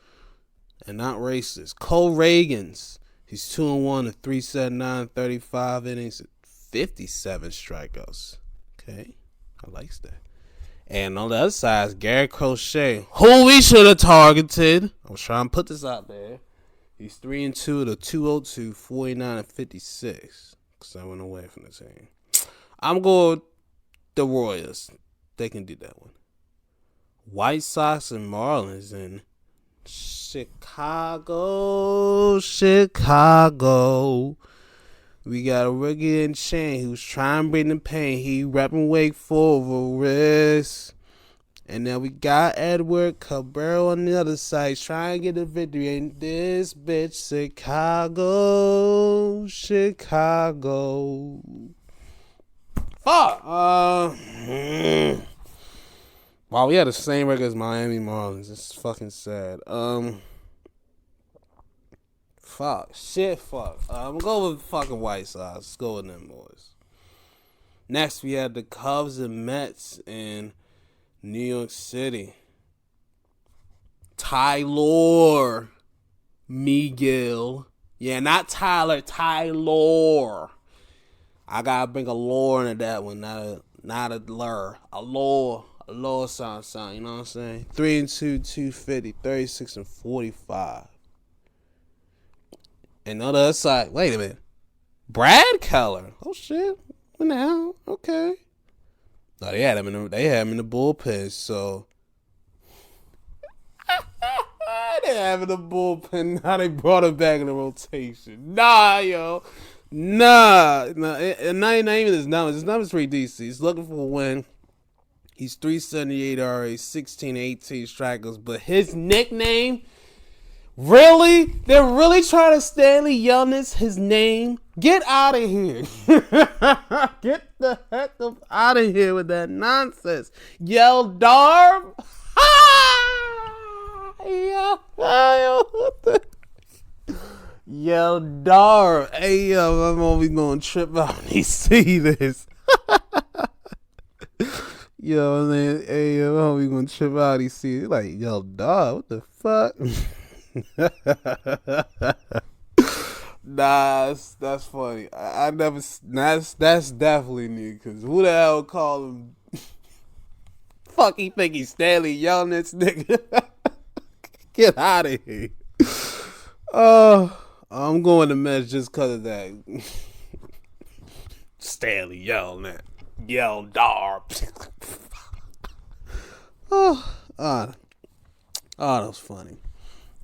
and not racist. Cole Reagans. He's 2-1 to 3.79, 35 innings, 57 strikeouts. Okay, I likes that. And on the other side is Garrett Crochet, who we should have targeted. I was trying to put this out there. He's 3-2 to 2.02, 49 and 56. 'Cause I went away from the team. I'm going with the Royals. They can do that one. White Sox and Marlins in Chicago. We got a rookie in Chain who's trying to bring the pain. He repping Wake Forest. And then we got Edward Cabrera on the other side trying to get a victory. And this bitch, Chicago. Fuck. Wow, we had the same record as Miami Marlins. It's fucking sad. Fuck. I'm gonna go with fucking White Sox. Let's go with them boys. Next, we had the Cubs and Mets in New York City. Tyler Miguel. Yeah, not Tyler. Tyler. I gotta bring a lore into that one, not a lure. A lore sound, you know what I'm saying? 3-2, 250, 36 and 45. And on the other side, wait a minute. Brad Keller. Oh shit. Now, okay. No, they had him in the bullpen, so they have him in the bullpen. Now they brought him back in the rotation. Nah, yo. Nah. Not even his numbers. His numbers pretty decent. He's looking for a win. He's 378 RA, 16, 18 strikeouts. But his nickname, really? They're really trying to Stanley Yelnats his name? Get out of here. Get the heck up out of here with that nonsense. Yell Darb. Yo, Dar. Hey, yo, I'm always gonna trip out when he see this. Yo, man, hey, yo, I'm always gonna trip out when he see it. Like, yo, Dar, what the fuck? Nah, that's funny. I never, that's definitely new, because who the hell call him? Fuck, he think he's Stanley yelling at this nigga. Get out of here. I'm going to Mets just because of that. Stanley yelling at. Yell Darb. That was funny.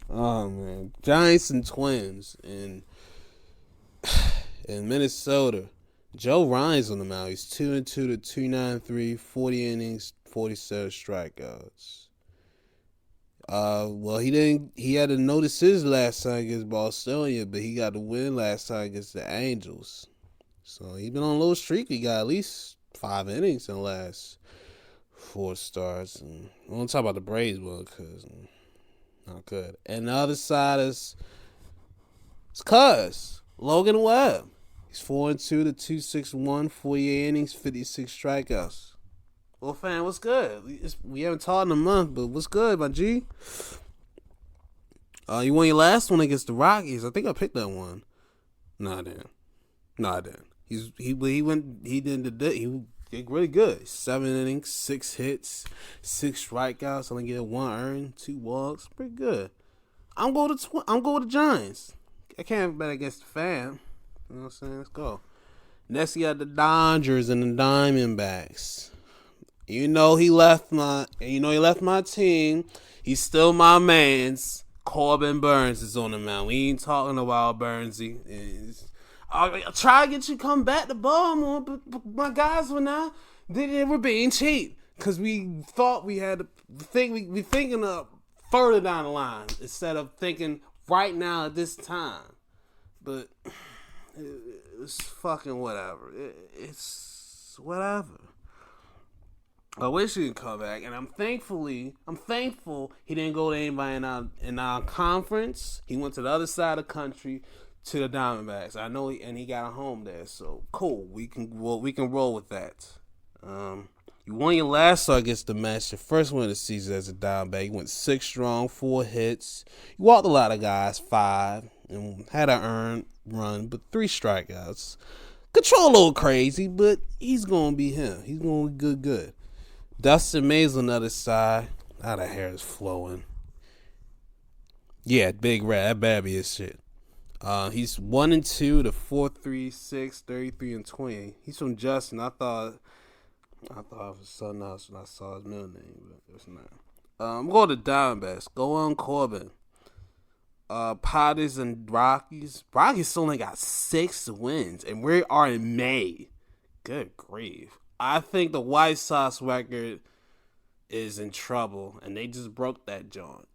Oh, man. Giants and Twins in Minnesota. Joe Ryan's on the mound. He's 2-2 to 293, 40 innings, 47 strikeouts. Well, he had a no decision last time against Boston, but he got the win last time against the Angels. So he's been on a little streak. He got at least 5 innings in the last 4 starts. And I won't talk about the Braves one because not good. And the other side is Cuz Logan Webb. He's 4-2 to 261, 48 innings, 56 strikeouts. Well, fam, what's good? We haven't talked in a month, but what's good, my G? You won your last one against the Rockies. I think I picked that one. Nah, I didn't. He did really good. 7 innings, 6 hits, 6 strikeouts. Only get 1 earned, 2 walks. Pretty good. I'm going with the Giants. I can't bet against the fam. You know what I'm saying? Let's go. Next, you got the Dodgers and the Diamondbacks. You know he left my team. He's still my man's. Corbin Burns is on the mound. We ain't talking about Burnsy. I'll try to get you to come back to Baltimore, but my guys they were being cheap because we thought we had to think. We thinking of further down the line instead of thinking right now at this time. But it's fucking whatever. It's whatever. I wish he could come back, and I'm thankful he didn't go to anybody in our conference. He went to the other side of the country to the Diamondbacks. I know, he got a home there, so cool. We can roll with that. You won your last start against the Mets, your first win of the season as a Diamondback. You went 6 strong, 4 hits. You walked a lot of guys, 5, and had an earned run, but 3 strikeouts. Control a little crazy, but he's gonna be him. He's gonna be good. Dustin May's on the other side. Now the hair is flowing. Yeah, Big Red. That baby is shit. He's 1-2 to 4.36, 33 and 20. He's from Justin. I thought it was something else when I saw his middle name, but it's not. I'm going to Diamondbacks. Go on Corbin. Padres and Rockies. Rockies still only got 6 wins, and we are in May. Good grief. I think the White Sox record is in trouble, and they just broke that joint.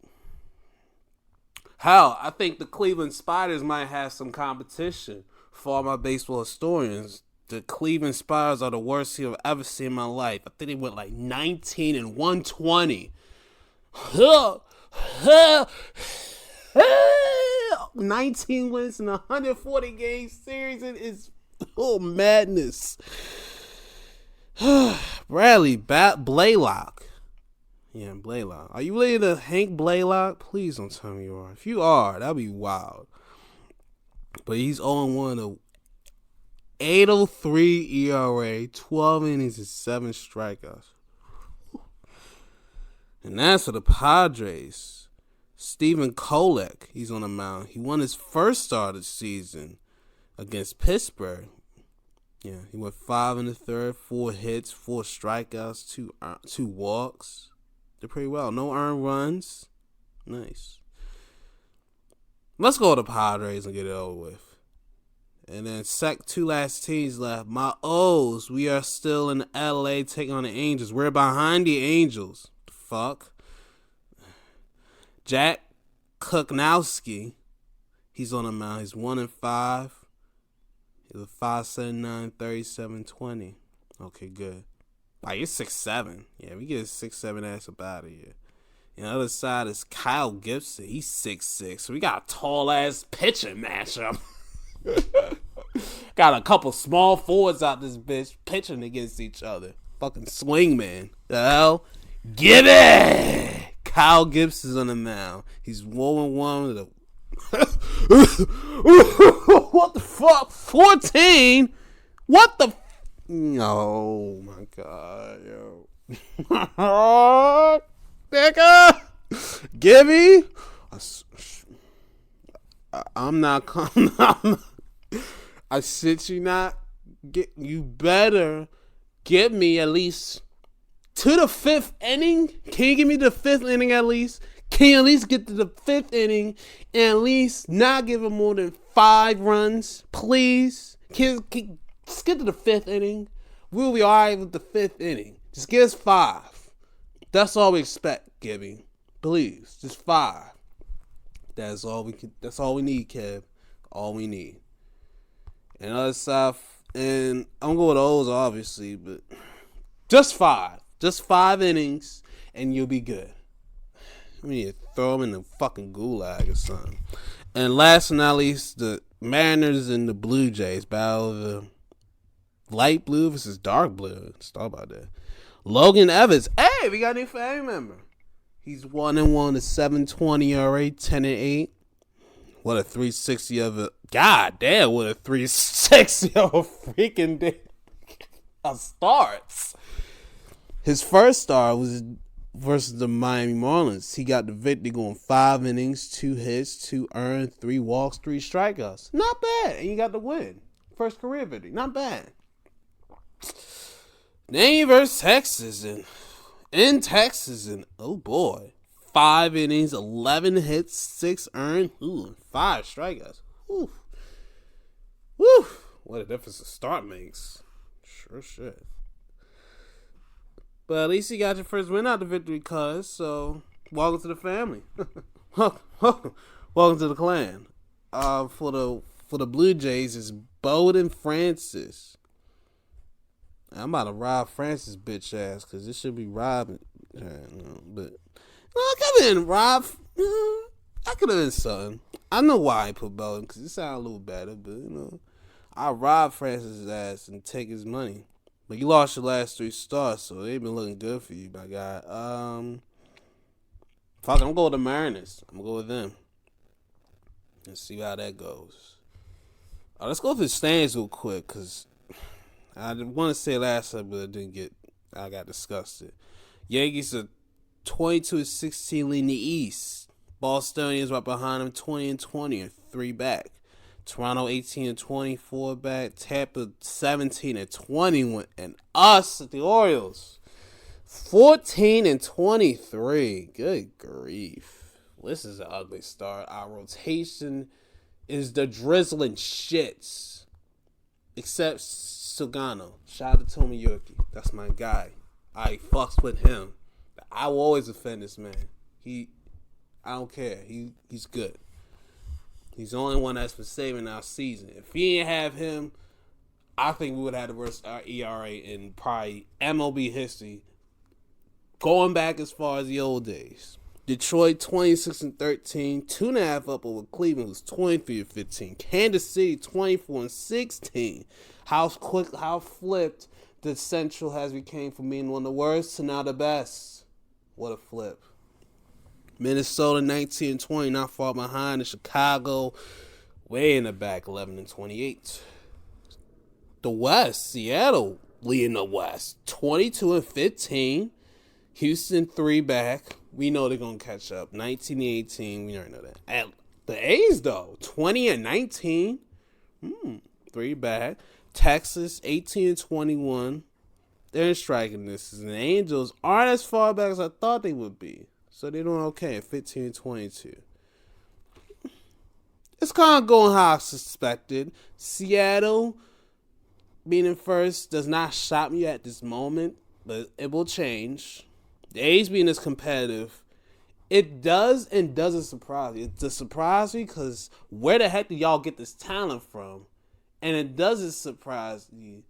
Hell, I think the Cleveland Spiders might have some competition for all my baseball historians. The Cleveland Spiders are the worst team I've ever seen in my life. I think they went like 19 and 120. 19 wins in a 140 game series. It is madness. Bradley Blaylock. Yeah, Blaylock. Are you related to Hank Blaylock? Please don't tell me you are. If you are, that'd be wild. But he's 0-1 to 8.03 ERA, 12 innings and 7 strikeouts. And that's for the Padres. Stephen Kolek, he's on the mound. He won his first start of the season against Pittsburgh. Yeah, he went 5 in the third, 4 hits, 4 strikeouts, 2 walks. Did pretty well. No earned runs. Nice. Let's go to the Padres and get it over with. And then two last teams left. My O's, we are still in LA taking on the Angels. We're behind the Angels. Fuck. Jack Kuknowski, he's on the mound. He's 1-5. He's a 5.79, 37.20. Okay, good. Like, you're 6'7". Yeah, we get a 6'7" ass up out of here. And the other side is Kyle Gibson. He's 6'6". So we got a tall ass pitching matchup. Got a couple small forwards out this bitch pitching against each other. Fucking swing, man. The hell? Get it! Kyle Gibson's on the mound. He's 1-1 with a what the fuck? 14? What the? Oh my god, yo. Nigga, Gibby. I'm not coming. I shit you not. You better get me at least to the 5th inning. Can you give me the 5th inning at least? Can you at least get to the 5th inning and at least not give him more than 5 runs, please? Just get to the 5th inning. We'll be alright with the 5th inning. Just give us 5. That's all we expect, Gibby. Please, just 5. That's all we need, Kev. All we need. And other stuff, and I'm going with O's obviously, but just 5. Just 5 innings, and you'll be good. I mean, throw them in the fucking gulag or something. And last but not least, the Mariners and the Blue Jays battle of the light blue versus dark blue. Let's talk about that. Logan Evans. Hey, we got a new family member. He's 1-1 to 720 ERA, 10-8. What a 360 of a god damn! What a 360 of a freaking day of starts. His first start was versus the Miami Marlins. He got the victory going 5 innings, 2 hits, 2 earned, 3 walks, 3 strikeouts. Not bad. And you got the win. First career victory. Not bad. Then versus Texas in Texas oh boy. 5 innings, 11 hits, 6 earned, 5 strikeouts. Woo. What a difference a start makes. Sure shit. But at least you got your first win out the victory, cuz. So, welcome to the family. Welcome to the clan. For the Blue Jays is Bowden Francis. I'm about to rob Francis bitch ass, cause this should be robbing. But I could have been Rob. I could have been something. I know why I put Bowden, because it sounded a little better, but I rob Francis' ass and take his money. But you lost your last 3 starts, so they've been looking good for you, my guy. Fuck, I'm going with the Mariners. I'm going to go with them. Let's see how that goes. Let's go through the standings real quick, because I want to say last time, but I got disgusted. Yankees are 22-16 leading the East. Bostonians right behind them, 20-20, 3 back. Toronto 18-24 back. Tampa 17-21, and us the Orioles 14-23. Good grief! This is an ugly start. Our rotation is the drizzling shits, except Sugano. Shout out to Tomoyuki. That's my guy. I fucks with him. I will always defend this man. I don't care. He's good. He's the only one that's been saving our season. If he didn't have him, I think we would have had the worst ERA in probably MLB history, going back as far as the old days. Detroit 26-13, 2.5 up over Cleveland, who's 23-15. Kansas City 24-16. How flipped the Central has became from being one of the worst to now the best. What a flip. Minnesota 19-20, not far behind. And Chicago way in the back, 11-28. The West, Seattle leading the West, 22-15. Houston 3 back. We know they're gonna catch up. 19-18. We already know that. At the A's though, 20-19. 3 back. Texas 18-21. They're in striking distance. And the Angels aren't as far back as I thought they would be. So they're doing okay at 15-22. it's kind of going how I suspected. Seattle being in first does not shock me at this moment, but it will change. The A's being this competitive, it does and doesn't surprise me. It does surprise me because where the heck do y'all get this talent from? And it doesn't surprise me.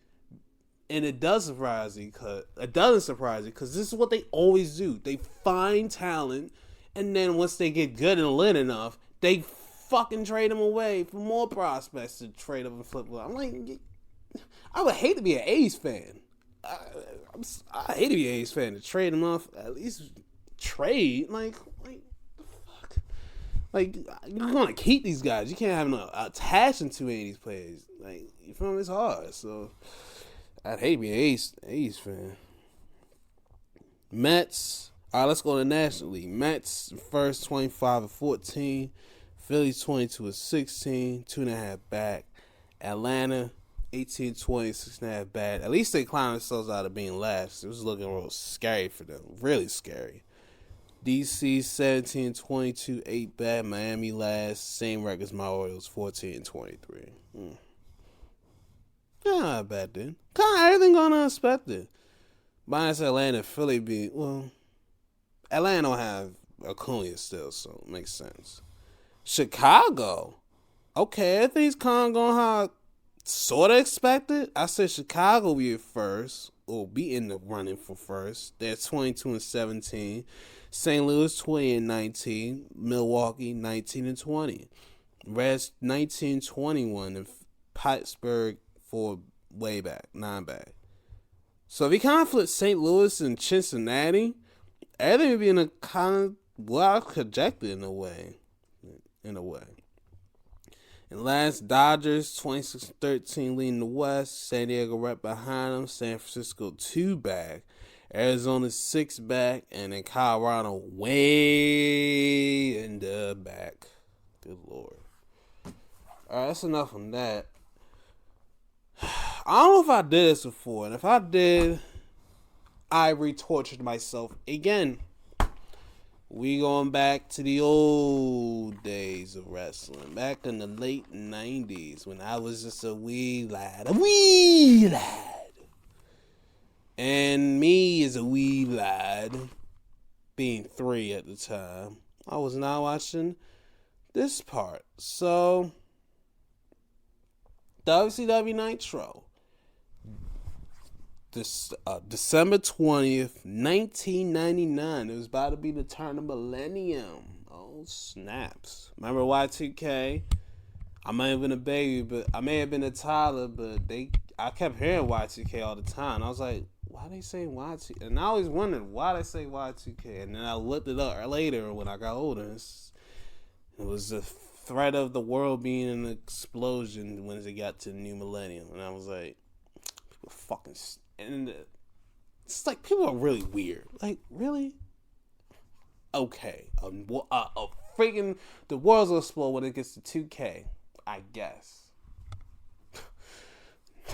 And it does surprise me because it doesn't surprise me because this is what they always do. They find talent, and then once they get good and lit enough, they fucking trade them away for more prospects to trade them and flip them. I'm like, I would hate to be an A's fan. I hate to be an A's fan to trade them off. At least trade, like the fuck. Like, you're gonna keep these guys. You can't have no attachment to any of these players. Like, you feel me? It's hard. So I'd hate to be an A's fan. Mets. All right, let's go to the National League. Mets first, 25-14. Phillies 22-16, 2.5 back. Atlanta 18-20, 6.5 back. At least they climbed themselves out of being last. It was looking real scary for them, really scary. DC 17-22, 8 back. Miami last, same record as my Orioles, 14-23. Not bad, dude. Kind of everything going unexpected. Minus Atlanta, Philly being, well, Atlanta don't have Acuna still, so it makes sense. Chicago, okay, I think it's kind of going how I sort of expected. I said Chicago will be at first, or be in the running for first. They're 22-17. St. Louis 20-19. Milwaukee 19-20. Reds 19-21. And Pittsburgh for way back, 9 back. So if you kind of flip St. Louis and Cincinnati, everything would be in a kind of well projected in a way. And last, Dodgers 26-13 leading the West. San Diego right behind them. San Francisco 2 back. Arizona 6 back. And then Colorado way in the back. Good Lord. Alright, that's enough on that. I don't know if I did this before. And if I did, I re-tortured myself again. We going back to the old days of wrestling. Back in the late 90s when I was just a wee lad. And me as a wee lad, being 3 at the time, I was not watching this part. So, WCW Nitro. December 20th, 1999. It was about to be the turn of millennium. Oh, snaps. Remember Y2K? I may have been a baby, but I may have been a toddler, but I kept hearing Y2K all the time. I was like, why they say Y2K? And I always wondered why they say Y2K. And then I looked it up later when I got older. It was the threat of the world being an explosion when it got to the new millennium. And I was like, people fucking... And it's like, people are really weird. Like, really? Okay. Freaking, the world's gonna explode when it gets to 2K, I guess.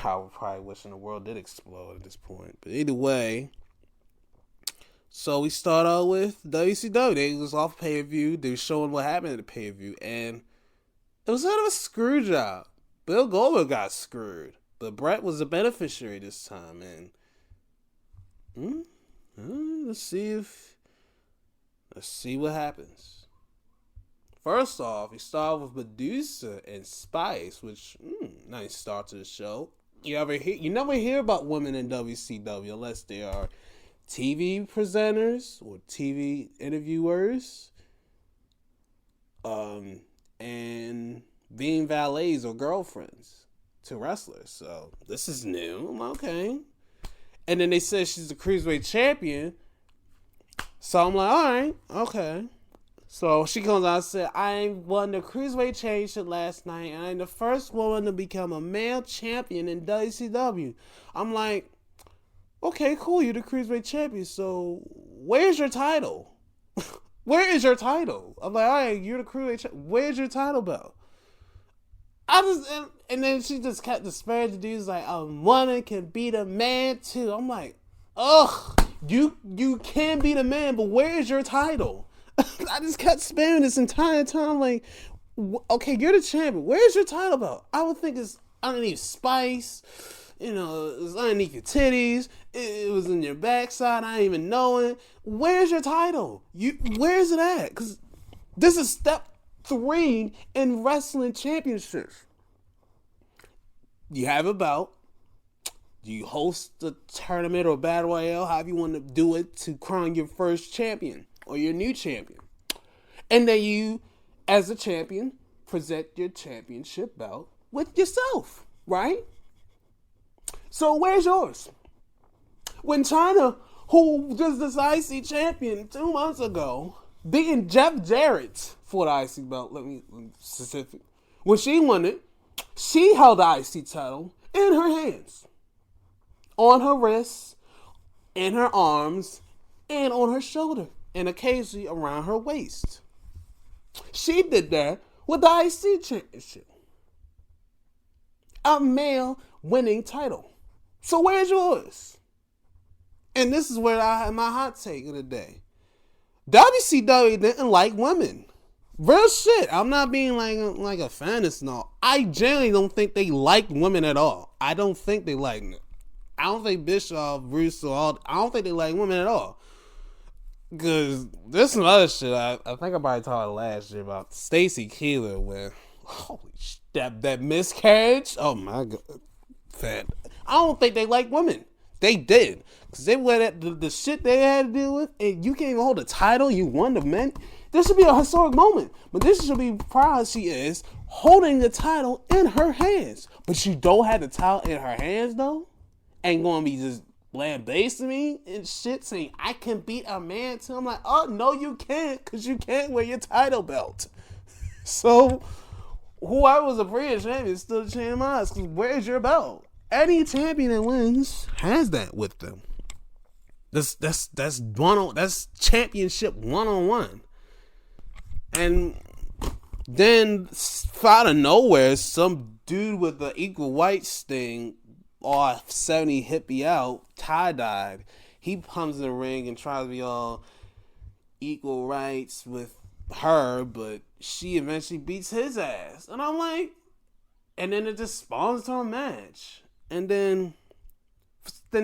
I was probably wishing the world did explode at this point. But either way, so we start out with WCW. They was off pay-per-view. They were showing what happened at the pay-per-view. And it was kind of a screw job. Bill Goldberg got screwed. But Brett was the beneficiary this time, and let's see what happens. First off, we start with Medusa and Spice, which nice start to the show. You never hear about women in WCW unless they are TV presenters or TV interviewers, and being valets or girlfriends to wrestlers. So this is new. I'm okay. And then they said she's the Cruiserweight champion. So I'm like, alright, okay. So she comes out and said, I won the Cruiserweight championship last night, and I'm the first woman to become a male champion in WCW. I'm like, okay, cool, you're the Cruiserweight champion, so where's your title? Where is your title? I'm like, alright, you're the Cruiserweight champion. Where's your title belt? And then she just kept disparaging the dudes like, a woman can beat a man too. I'm like, ugh, you can beat a man, but where is your title? I just kept spamming this entire time like, Okay, you're the champion. Where's your title belt? I would think it's underneath Spice. You know, it was underneath your titties. It was in your backside. I didn't even know it. Where's your title? Where's it at? Because this is step 3 in wrestling championships. You have a belt. You host a tournament or battle royale, however you want to do it, to crown your first champion or your new champion. And then you, as a champion, present your championship belt with yourself, right? So where's yours? When China, who was this IC champion 2 months ago, beating Jeff Jarrett for the IC belt, let me specific. When she won it, she held the IC title in her hands, on her wrists, in her arms, and on her shoulder, and occasionally around her waist. She did that with the IC championship, a male winning title. So where's yours? And this is where I had my hot take of the day. WCW didn't like women. Real shit. I'm not being like a fanist and all. I generally don't think they like women at all. I don't think they like them. I don't think Bischoff, Russo, I don't think they like women at all. Because there's some other shit. I think I probably talked last year about Stacy Keeler where, holy shit, that miscarriage. Oh my God. Fat. I don't think they like women. They did. Because they went at the shit they had to deal with, and you can't even hold a title. You won the men. This should be a historic moment. But this should be proud she is holding the title in her hands. But you don't have the title in her hands, though? Ain't gonna be just lambasting me and shit saying I can beat a man too. I'm like, oh, no, you can't, because you can't wear your title belt. So, whoever was a previous champion is still the champion of us, because where's your belt? Any champion that wins has that with them. That's championship 1-on-1. And then out of nowhere, some dude with the equal whites thing, or 70 hippie out, tie-dyed, he comes in the ring and tries to be all equal rights with her, but she eventually beats his ass. And I'm like, and then it just spawns to a match. And then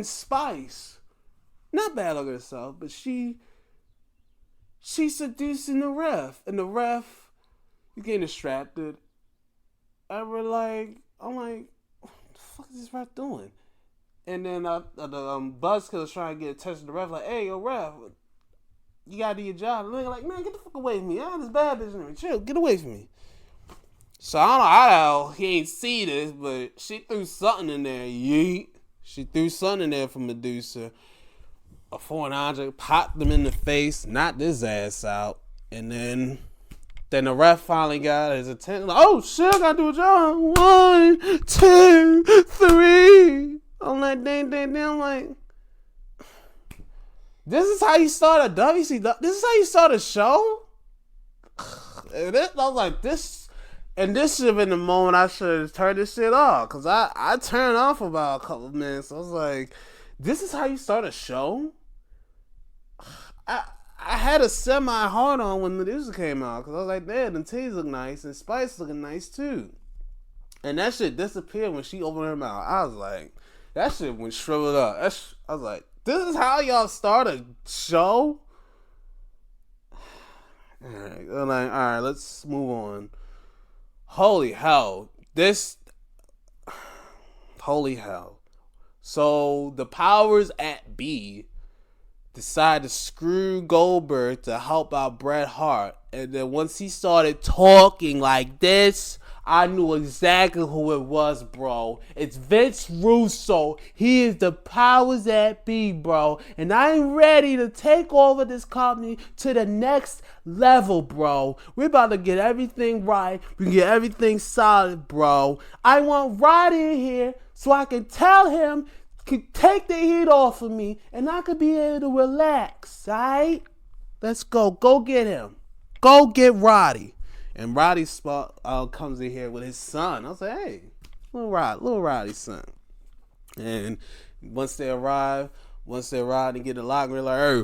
Spice, not bad looking herself, but she's seducing the ref. And the ref, you getting distracted. And I'm like, what the fuck is this ref doing? And then the buzzkiller's trying to get a touch of the ref, like, hey, yo, ref, you gotta do your job. And they're like, man, get the fuck away from me. I have this bad bitch in me. Chill, get away from me. So I don't know how he ain't see this, but she threw something in there. Yeet. She threw something in there for Medusa. A 400, popped them in the face, knocked his ass out. And then the ref finally got his attention. Like, oh shit, I gotta do a job. 1, 2, 3. I'm like, dang. I'm like, this is how you start a WCW? This is how you start a show? And I was like, this. And this should have been the moment I should have turned this shit off. Because I turned off about a couple of minutes. I was like, this is how you start a show? I had a semi-hard on when Medusa came out. Because I was like, damn, the titties look nice. And Spice looking nice too. And that shit disappeared when she opened her mouth. I was like, that shit went shriveled up. I was like, this is how y'all start a show? All right, let's move on. Holy hell. Holy hell. So the powers at B decided to screw Goldberg to help out Bret Hart. And then once he started talking like this, I knew exactly who it was, bro. It's Vince Russo. He is the powers that be, bro. And I'm ready to take over this company to the next level, bro. We're about to get everything right. We can get everything solid, bro. I want Roddy in here so I can tell him, can take the heat off of me, and I could be able to relax, alright? Let's go. Go get him. Go get Roddy. And Roddy comes in here with his son. I was like, hey, little Roddy's son. And once they arrive and get the locker, they're like, hey,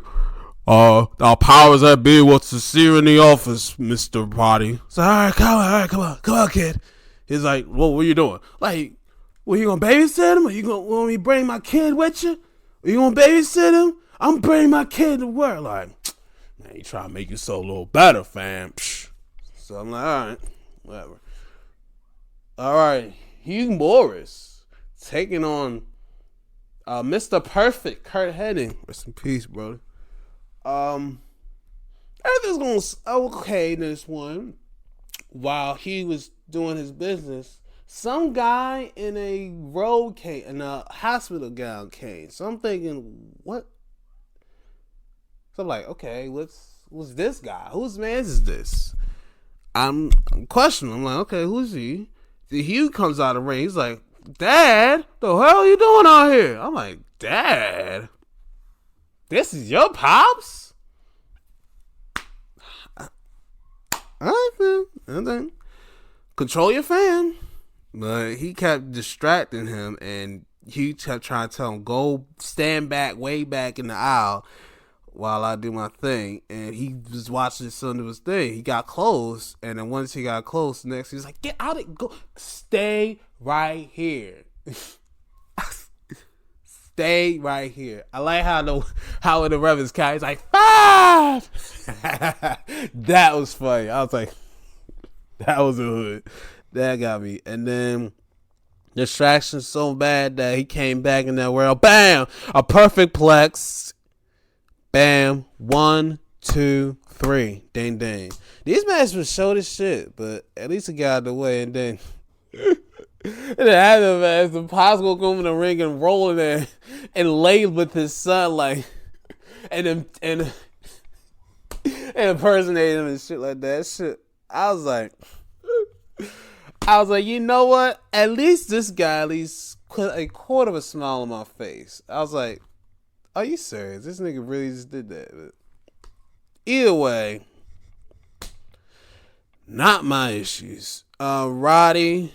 Our powers that be wants to see you in the office, Mr. Potty. So, all right, come on, kid. He's like, what are you doing? Like, well, you gonna babysit him? Or you gonna want me to bring my kid with you? Are you gonna babysit him? I'm bringing my kid to work. Like, man, you trying to make yourself a little better, fam. So I'm like, all right, whatever. All right, Hugh Morris taking on Mr. Perfect, Kurt Hennig. Rest in peace, brother. Everything's going okay this one. While he was doing his business, some guy in a hospital gown came. So I'm thinking, what? So I'm like, okay, what's this guy? Whose man is this? I'm questioning. I'm like, okay, who's he? The Hugh comes out of the ring. He's like, Dad, the hell are you doing out here? I'm like, Dad, this is your pops? All right, man. Control your fan. But he kept distracting him, and he kept trying to tell him, go stand back, way back in the aisle while I do my thing. And he was watching his son do his thing. He got close, and then once he got close, next he was like, get out of go, stay right here. Stay right here. I like how in the reverence count, he's like, 5. That was funny. I was like, that was a hood. That got me. And then distraction so bad that he came back in that world. Bam! A perfect plex. Bam. 1, 2, 3. Ding, ding. These matches were short as shit, but at least it got out of the way. And then and then after that, the possible go in the ring and roll in there and lay with his son, like, and impersonate him and shit like that. Shit. I was like, you know what? At least this guy at least put a quarter of a smile on my face. I was like, are you serious? This nigga really just did that. But either way, not my issues. Roddy.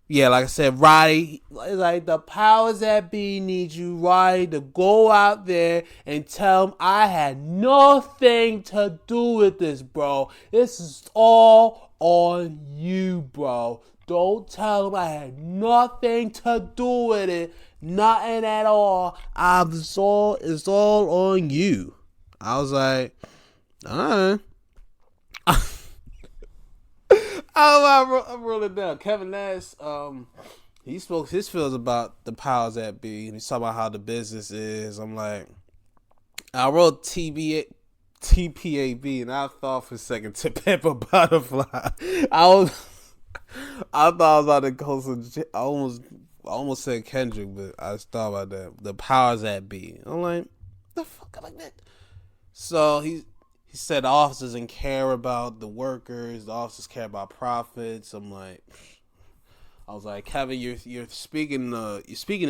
Yeah, like I said, Roddy, like the powers that be need you, Roddy, to go out there and tell him I had nothing to do with this, bro. This is all on you, bro. Don't tell him I had nothing to do with it. Nothing at all. It's all on you. I was like, alright. I wrote it down. Kevin Nash, he spoke his feels about the powers that be, and he's talking about how the business is. I'm like, I wrote TPAB, and I thought for a second to Pepper Butterfly. I thought I was about to go some. I almost said Kendrick, but I just thought about that. The powers that be. I'm like, the fuck I like that. So he said the officers didn't care about the workers. The officers care about profits. I was like, Kevin, you're speaking a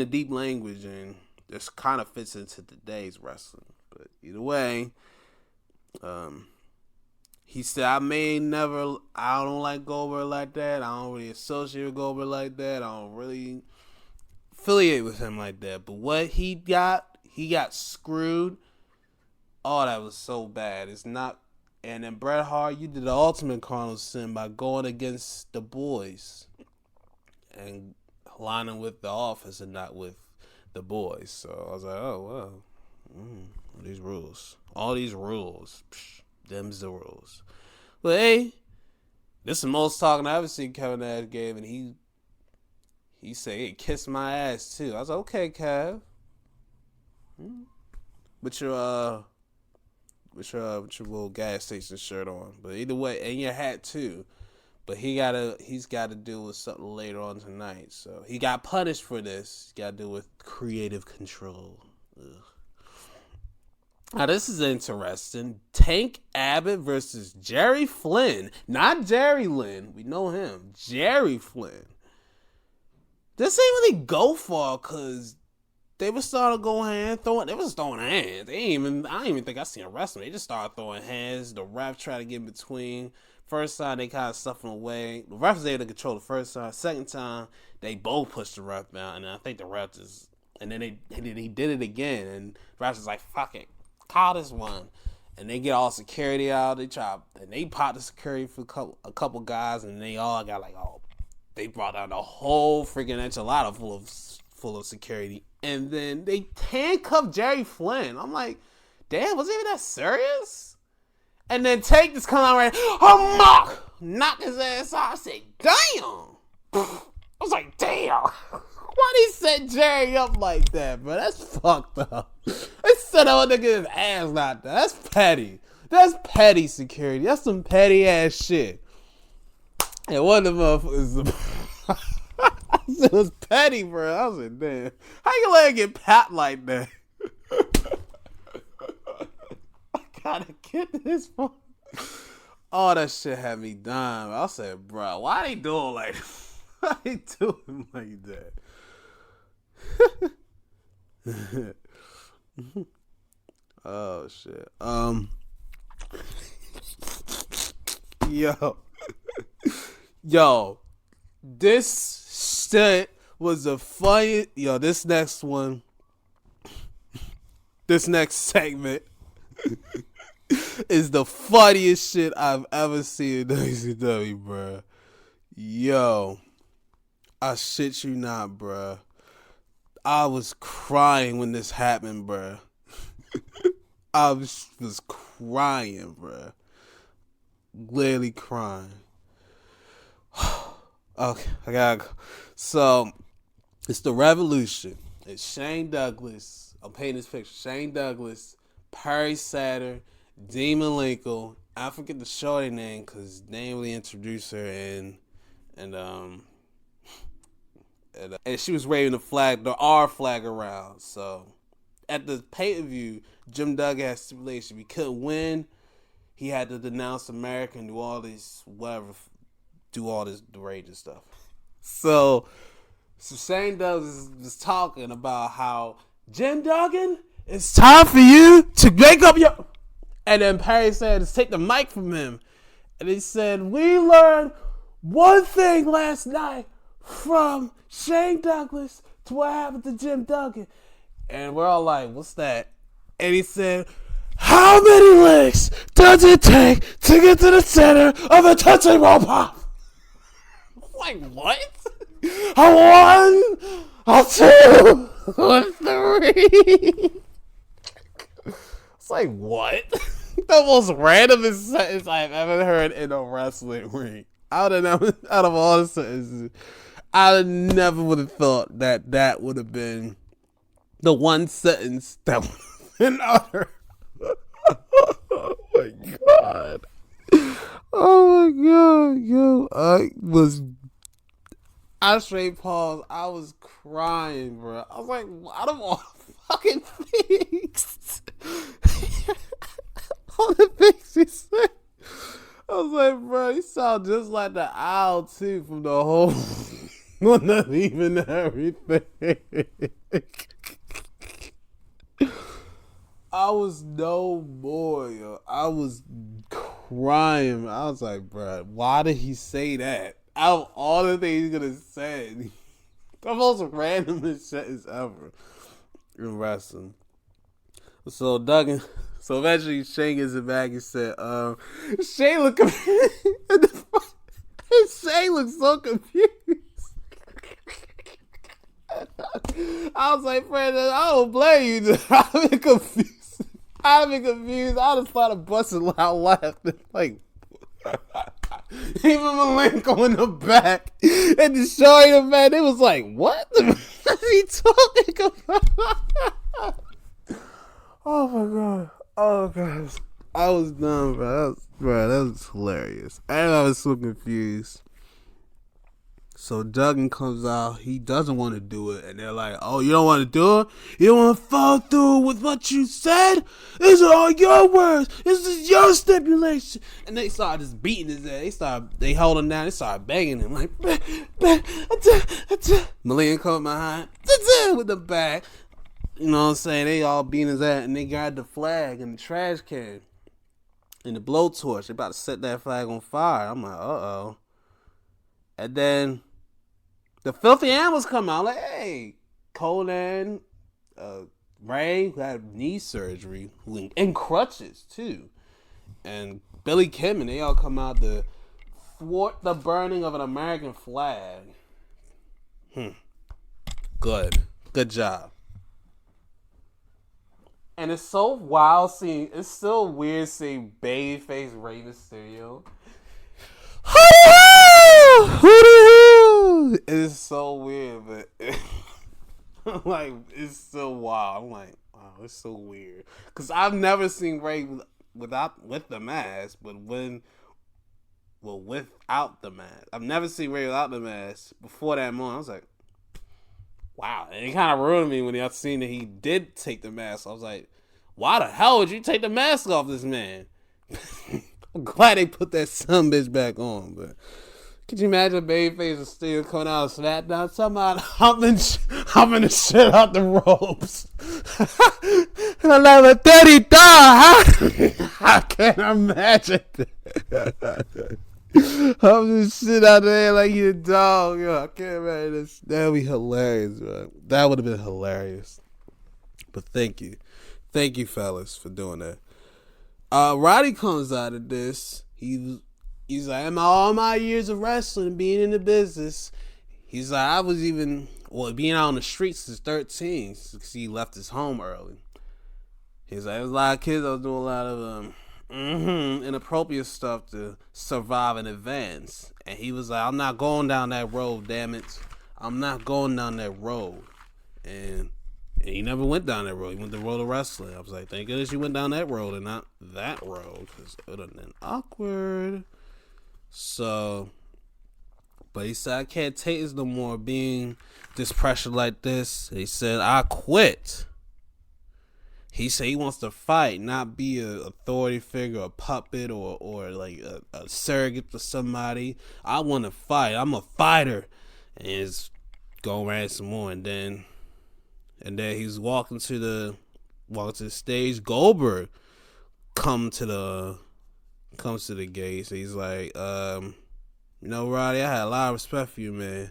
deep language, and this kind of fits into today's wrestling. But either way, he said, I don't like Goldberg like that. I don't really associate with Goldberg like that. I don't really affiliate with him like that. But what he got screwed. Oh, that was so bad. It's not. And then Bret Hart, you did the ultimate cardinal sin by going against the boys and lining with the office and not with the boys. So I was like, oh, wow. All these rules. Them's the rules. But hey, this is the most talking I've ever seen Kevin Nash gave, and he said, hey, kiss my ass too. I was like, okay, Kev. With your little gas station shirt on. But either way, and your hat too. But he's gotta deal with something later on tonight. So he got punished for this. He's gotta deal with creative control. Ugh. Now this is interesting. Tank Abbott versus Jerry Flynn. Not Jerry Lynn. We know him. Jerry Flynn. This ain't really go far because they were starting to go they was throwing hands. I didn't even think I seen a wrestler. They just started throwing hands. The ref tried to get in between. First time they kind of stuffed him away. The ref was able to control the first time. Second time they both pushed the ref down, and I think the ref just. And then he did it again, and the ref was like, "Fuck it, Call this one. And they get all security out. They pop the security for a couple guys, and they all got like, they brought out the whole freaking enchilada full of security. And then they handcuffed Jerry Flynn. I'm like, damn, was it even that serious? And then Tank just come out right, knock his ass out. I said, damn. I was like, damn. Why'd he set Jerry up like that, bro? That's fucked up. They set up a nigga his ass knocked out. That's petty. That's petty security. That's some petty ass shit. And one of the motherfuckers, it was petty, bro. I was like, damn. How you let it get pat like that? I gotta get this one. Oh, that shit had me dying. I said, bro, why they doing like this? Why they doing like that? Oh shit. Yo, this shit was a funny. Yo, this next segment is the funniest shit I've ever seen in WCW, bro. Yo, I shit you not, bro. I was crying when this happened, bro. I was crying, bro. Literally crying. Okay, I gotta go. So, it's the Revolution. It's Shane Douglas. I'm painting this picture. Shane Douglas, Perry Saturn, Dean Malenko. I forget the shorty name because they didn't really introduce her, and she was waving the R flag around. So at the pay-per-view, Jim Duggan had stipulation. We couldn't win. He had to denounce America and do all this deranged stuff. So Shane Douglas was talking about how, Jim Duggan, it's time for you to make up your... And then Perry said, let's take the mic from him. And he said, we learned one thing last night from Shane Douglas to what happened to Jim Duggan. And we're all like, what's that? And he said, how many licks does it take to get to the center of a Tootsie Roll Pop? Like, what? A 1, a 2, a 3. It's like, what? The most random sentence I've ever heard in a wrestling ring. Out of all the sentences, I never would have thought that would have been the one sentence that was been uttered. Oh my god. Oh my god, yo. I straight paused. I was crying, bro. I was like, out of all fucking things. All the things he said. I was like, bro, he sound just like the owl too from the whole not even everything. I was no more, yo. I was crying. I was like, bro, why did he say that? Out of all the things he's gonna say, the most randomest sentence ever in wrestling. So eventually Shane gets it back and said, Shane looked confused. Shane looked so confused. I was like, friend, I don't blame you. I've been confused. I just started busting out laughing. Like, even Malenko in the back and the show in the back, they was like, what is he talking about? Oh my god. Oh god. I was done, bro. That was hilarious. And I was so confused. So Duggan comes out. He doesn't want to do it. And they're like, oh, you don't want to do it? You don't want to follow through with what you said? These are all your words. This is your stipulation. And they started just beating his ass. They held him down. They started banging him. Like, Malia come behind with the bag. You know what I'm saying? They all beating his ass. And they got the flag and the trash can and the blowtorch. They about to set that flag on fire. I'm like, uh-oh. And then the Filthy Animals come out like, hey, Conan, Ray, who had knee surgery, and crutches too, and Billy Kim, and they all come out to thwart the burning of an American flag. Good job. And it's so wild seeing. It's so weird seeing babyface Rey Mysterio. It's so weird, but like it's so wild. I'm like, wow, it's so weird. Cause I've never seen Rey with the mask, but without the mask. I've never seen Rey without the mask. Before that moment, I was like, wow. And it kind of ruined me when I seen that he did take the mask. I was like, why the hell would you take the mask off this man? I'm glad they put that sumbitch back on, but could you imagine Babyface is still coming out of SmackDown? Somehow humping the shit out the ropes. I'm like, 30 dog. I can't imagine that. Humping the shit out there like you a dog. Yo, I can't imagine this. That would be hilarious, bro. That would have been hilarious. But thank you. Thank you, fellas, for doing that. Roddy comes out of this. He's like, all my years of wrestling and being in the business, he's like, I was being out on the streets since 13, because he left his home early. He's like, there was a lot of kids. I was doing a lot of inappropriate stuff to survive and advance. And he was like, I'm not going down that road, damn it. I'm not going down that road. And he never went down that road. He went the road of wrestling. I was like, thank goodness you went down that road and not that road, because it would have been awkward. So, but he said, I can't take this no more, being this pressure like this. He said, I quit. He said he wants to fight, not be an authority figure, a puppet, or like a surrogate for somebody. I want to fight. I'm a fighter. And he's going around some more, and then he's walking to the stage. Goldberg comes to the gates. He's like, Roddy, I had a lot of respect for you, man.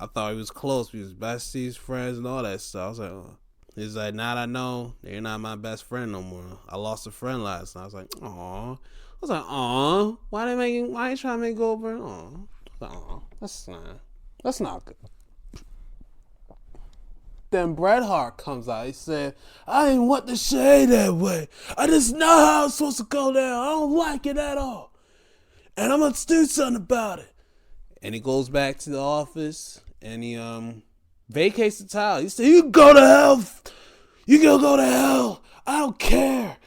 I thought he was close. We was besties, friends, and all that stuff. I was like, oh. He's like, now that I know you're not my best friend no more. I lost a friend last night. I was like, aw. I was like, aw. Why you trying to make Goldberg? Aw. Like, aw. That's not good. Then Bret Hart comes out. He said, I didn't want to say that way. I just know how it's supposed to go down. I don't like it at all. And I'm going to do something about it. And he goes back to the office and he vacates the title. He said, you can go to hell. You can go to hell. I don't care.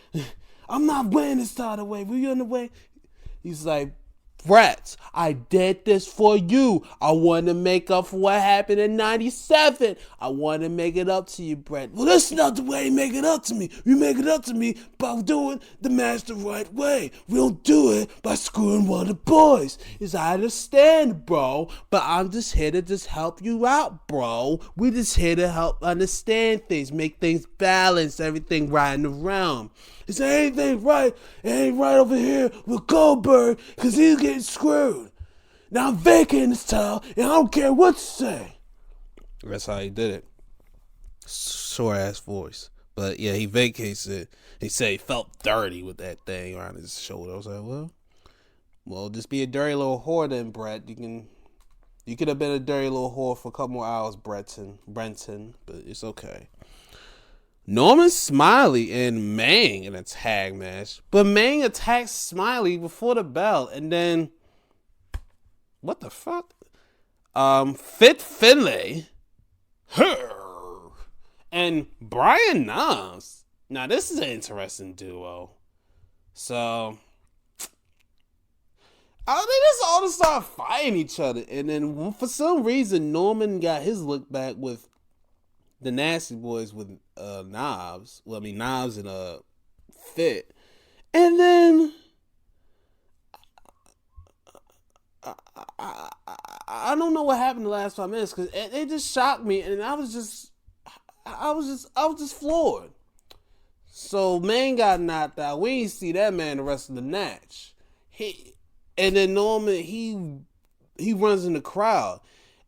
I'm not wearing this title away. Were you in the way? He's like, Bret, I did this for you. I wanted to make up for what happened in 97. I wanted to make it up to you, Bret. Well, that's not the way you make it up to me. You make it up to me by doing the match the right way. We don't do it by screwing one of the boys. I understand, bro, but I'm just here to just help you out, bro. We just here to help understand things, make things balance, everything right in the realm. Is there anything right? It ain't right over here with Goldberg, because he's getting screwed. Now I'm vacating this title, and I don't care what you say. That's how he did it. Short ass voice. But yeah, he vacates it. He said he felt dirty with that thing around his shoulder. I was like, well, just be a dirty little whore then, Bret. You could have been a dirty little whore for a couple more hours, Brenton, but it's okay. Norman Smiley and Mang in a tag match. But Mang attacks Smiley before the bell. And then, what the fuck? Fit Finlay. And Brian Knobbs. Now, this is an interesting duo. So, I think that's all to start fighting each other. And then, for some reason, Norman got his look back with the Nasty Boys with Knobs. Well, I mean, Knobs and Fit. And then I don't know what happened the last 5 minutes, because it just shocked me, and I was just floored. So man got knocked out. We didn't see that man the rest of the match. And then Norman he runs in the crowd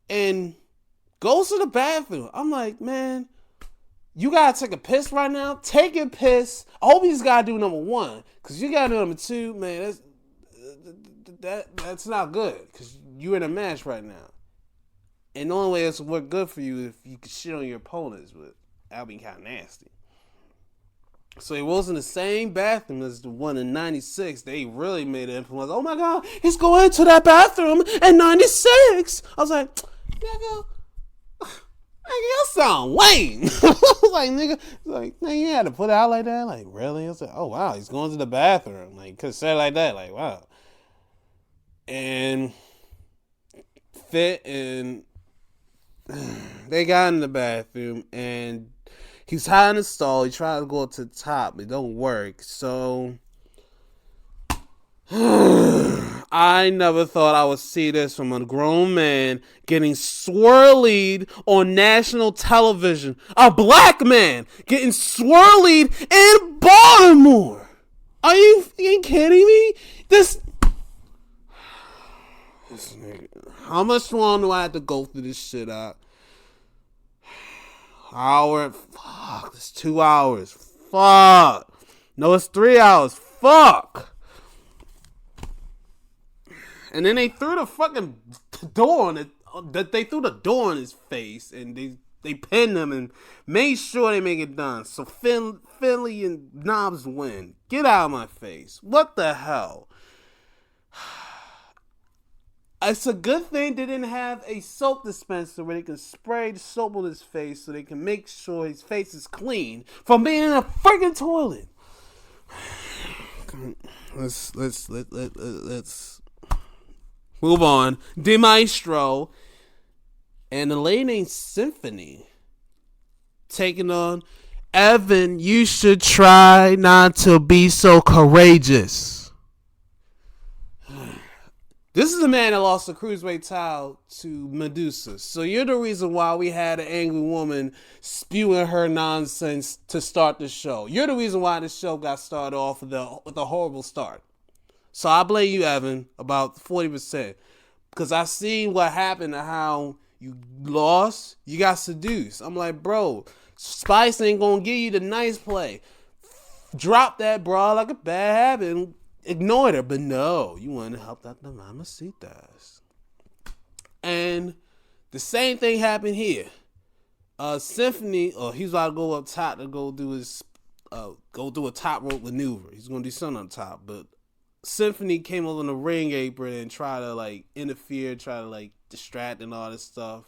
and goes to the bathroom. I'm like, man, You gotta take a piss right now. Take a piss. I hope you just gotta do number 1, cause you gotta do number 2, man. That's not good, cause you're in a match right now, and the only way it's work good for you if you can shit on your opponents, but that'll be kind of nasty. So it was in the same bathroom as the one in 96. They really made an influence. Oh my God, he's going to that bathroom in 96. I was like, nigga, you sound lame. I was like, nigga, you had to put it out like that? Like, really? I was like, oh wow, he's going to the bathroom. Like, could say it like that. Like, wow. And Fit and they got in the bathroom and he's high in the stall. He tried to go up to the top. It don't work. So I never thought I would see this from a grown man getting swirlied on national television. A black man getting swirlied in Baltimore. Are you kidding me? This nigga. How much longer do I have to go through this shit out? Hour. Fuck. It's 2 hours. Fuck. No, it's 3 hours. Fuck. And then they threw the fucking door on it. They threw the door in his face and they pinned him and made sure they make it done. So Finley and Knobs win. Get out of my face. What the hell? It's a good thing they didn't have a soap dispenser where they can spray the soap on his face so they can make sure his face is clean from being in a freaking toilet. Let's move on. De Maestro and the lady named Symphony taking on Evan. You should try not to be so courageous. This is a man that lost the cruiserweight title to Medusa. So you're the reason why we had an angry woman spewing her nonsense to start the show. You're the reason why the show got started off with a horrible start. So I blame you, Evan, about 40%. Because I seen what happened and how you lost. You got seduced. I'm like, bro, Spice ain't going to give you the nice play. Drop that bra like a bad habit and ignored her, but no, you want to help out the mamacitas. And the same thing happened here. Symphony, he's about to go up top to go do a top rope maneuver. He's gonna do something on top, but Symphony came over in the ring apron and tried to like interfere, try to like distract and all this stuff.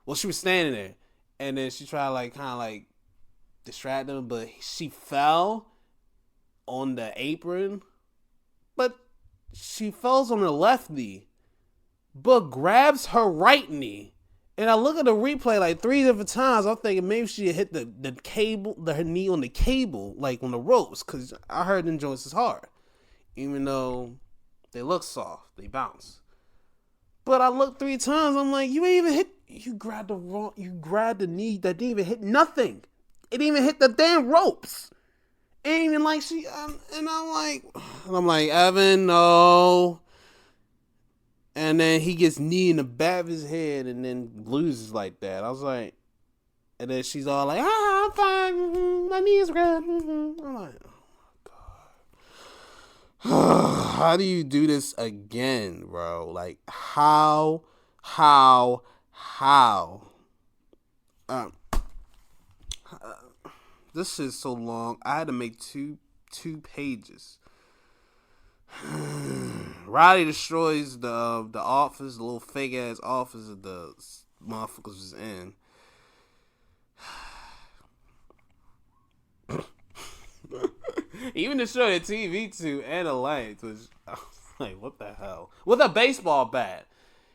Well, she was standing there, and then she tried to like kind of like distract him, but she fell on the apron, but she falls on her left knee, but grabs her right knee. And I look at the replay like 3 different times. I'm thinking maybe she hit the cable, her knee on the cable, like on the ropes, because I heard them joints is hard. Even though they look soft, they bounce. But I looked 3 times. I'm like, you ain't even hit. You grabbed the knee that didn't even hit nothing. It didn't even hit the damn ropes. Ain't even like she, and I'm like, Evan, no. And then he gets knee in the back of his head and then loses like that. I was like, and then she's all like, I'm fine, my knee is good. I'm like, oh my God. How do you do this again, bro? Like, how? This shit's so long. I had to make two pages. Roddy destroys the office, the little fake ass office that the motherfuckers was in. Even to show the TV too and the lights, which I was like, what the hell? With a baseball bat.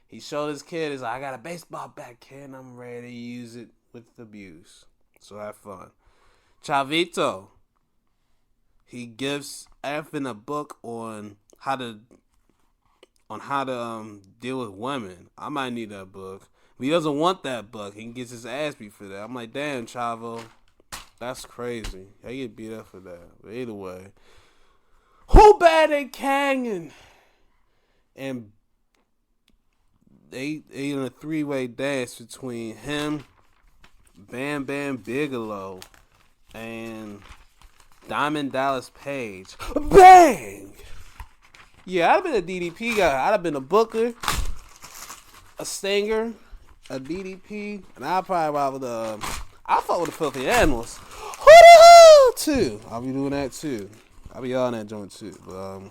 He showed his kid, he's like, I got a baseball bat, kid, and I'm ready to use it with abuse. So have fun. Chavito, he gives Evan a book on how to deal with women. I might need that book. But he doesn't want that book. He gets his ass beat for that. I'm like, damn, Chavo, that's crazy. I get beat up for that. But either way, who bad at Kangen? And they in a 3-way dance between him, Bam Bam Bigelow and Diamond Dallas Page. Bang! Yeah, I'd have been a DDP guy. I'd have been a Booker, a Stinger, a DDP, and I'd probably ride with I fuck with the Filthy Animals. Who the hell too? I'll be doing that too. I'll be on that joint too.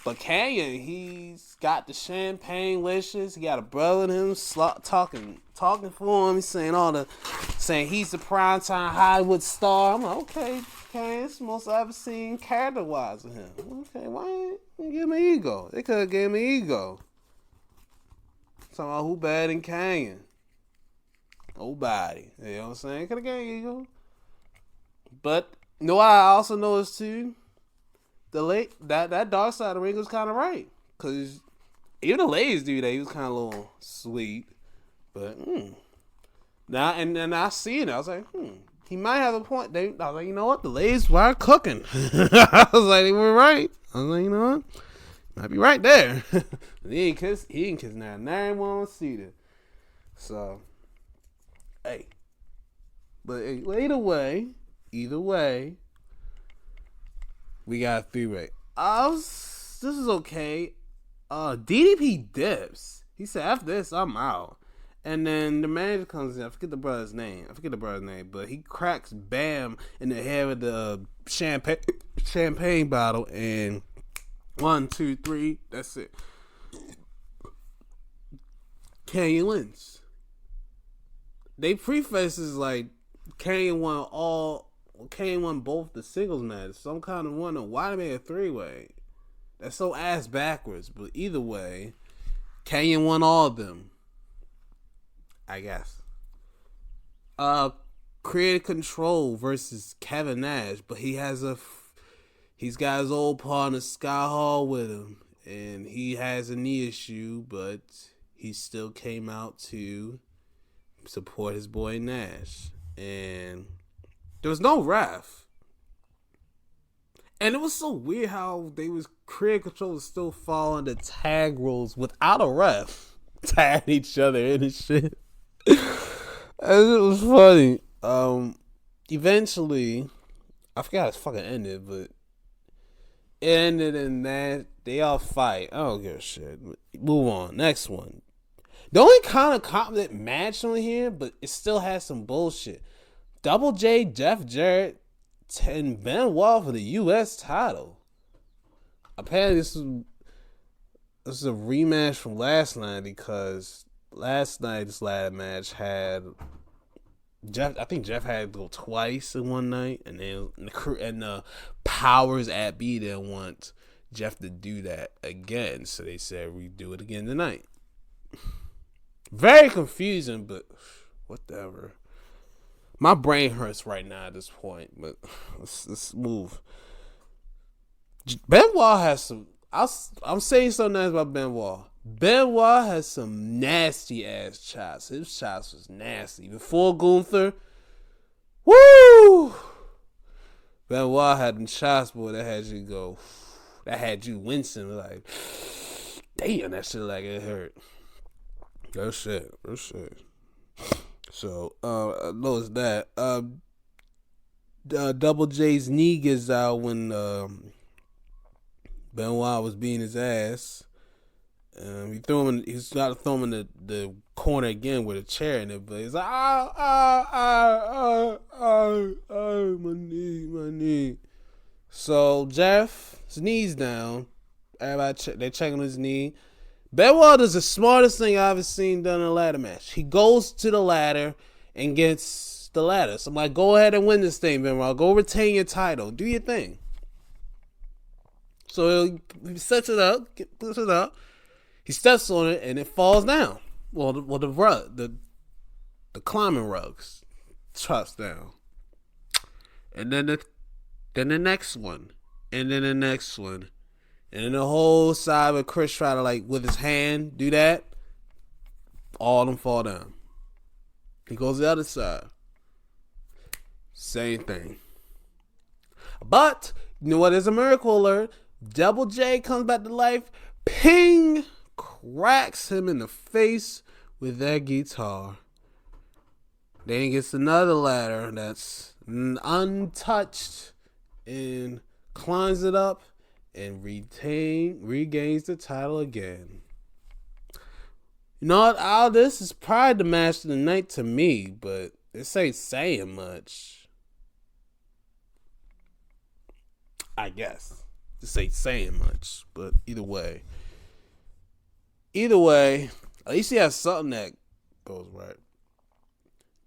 But Canyon, he's got the champagne wishes. He got a brother in him talking for him. He's saying he's the primetime Hollywood star. I'm like, okay, Canyon, it's the most I've ever seen character-wise of him. Okay, why ain't you give me ego? They could have gave me ego. Talking about who bad in Canyon. Nobody. You know what I'm saying? Could have gave me ego. But you know what I also noticed too? That dark side of the ring was kind of right, cause even the ladies do that. He was kind of a little sweet, but now and then I see it. I was like, he might have a point. I was like, you know what, the ladies were cooking. I was like, they were right. I was like, you know what, might be right there. He ain't kiss now. Now everyone wants to see it. So, hey, but either way. We got a 3-way. This is okay. DDP dips. He said, after this, I'm out. And then the manager comes in. I forget the brother's name. But he cracks Bam in the head with the champagne bottle. And 1, 2, 3. That's it. Canyon wins. They prefaces like Canyon won both the singles matches. Some kind of wonder why they made a 3-way. That's so ass backwards. But either way, Canyon won all of them, I guess. Creative Control versus Kevin Nash, but he's got his old partner Sky Hall with him, and he has a knee issue, but he still came out to support his boy Nash, and there was no ref. And it was so weird how Creative Control was still following the tag rules without a ref. Tagging each other in and shit. And it was funny. Eventually, I forgot how it fucking ended, but it ended in that they all fight. I don't give a shit. Move on. Next one. The only kind of competent match on here, but it still has some bullshit. Double J, Jeff Jarrett, and Benoit for the U.S. title. Apparently, this is a rematch from last night because last night's ladder match had Jeff. I think Jeff had to go twice in one night, and then the powers at B didn't want Jeff to do that again, so they said we do it again tonight. Very confusing, but whatever. My brain hurts right now at this point, but let's move. Benoit has some. I'm saying so nice about Benoit. Benoit has some nasty ass chops. His chops was nasty before Gunther. Woo! Benoit had them chops, boy. That had you wincing like, damn, that shit like it hurt. Real shit. So, notice that. Double J's knee gets out when Benoit was beating his ass. He started to throw him in the corner again with a chair in it, but he's like, my knee. So, Jeff's knee's down. Everybody, they're checking his knee. Benoit does the smartest thing I've ever seen done in a ladder match. He goes to the ladder and gets the ladder. So I'm like, go ahead and win this thing, Benoit. Go retain your title. Do your thing. So he sets it up, puts it up. He steps on it and it falls down. Well, the climbing rugs drops down. And then the next one. And then the next one. And then the whole side of Chris try to, like, with his hand, do that. All of them fall down. He goes to the other side. Same thing. But, you know what is a miracle alert? Double J comes back to life. Ping! Cracks him in the face with that guitar. Then he gets another ladder that's untouched and climbs it up and regains the title again. You know what? All this is probably the match of the night to me, but this ain't saying much. I guess. This ain't saying much, but either way, at least he has something that goes right.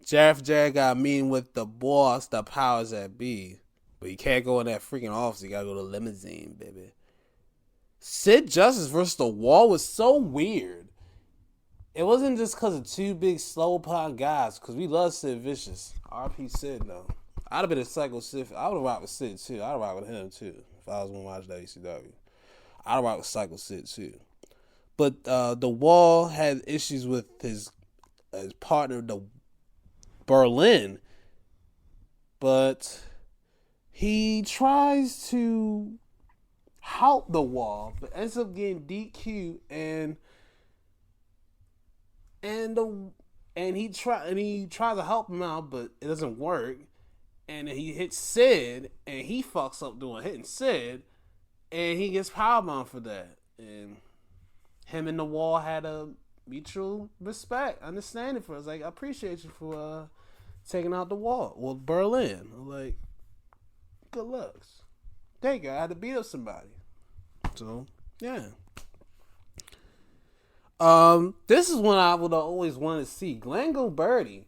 Jeff Jarrett got a meeting with the boss, the powers that be. But you can't go in that freaking office. You gotta go to limousine, baby. Sid Justice versus The Wall was so weird. It wasn't just because of two big slow pop guys, because we love Sid Vicious. RP Sid, though. I'd have been a Psycho Sid. I would have rocked with Sid, too. I'd have rocked with him, too, if I was going to watch WCW. I'd have rocked with Psycho Sid, too. But The Wall had issues with his partner, the Berlin. But he tries to help The Wall, but ends up getting DQ and he tries to help him out, but it doesn't work. And then he hits Sid, and he fucks up doing hitting Sid, and he gets powerbound for that. And him and The Wall had a mutual respect, understanding for us. Like, I appreciate you for taking out The Wall. Well, Berlin. I'm like, good looks. Thank you. I had to beat up somebody. So, yeah. This is one I would always want to see. Glenn Gilberti.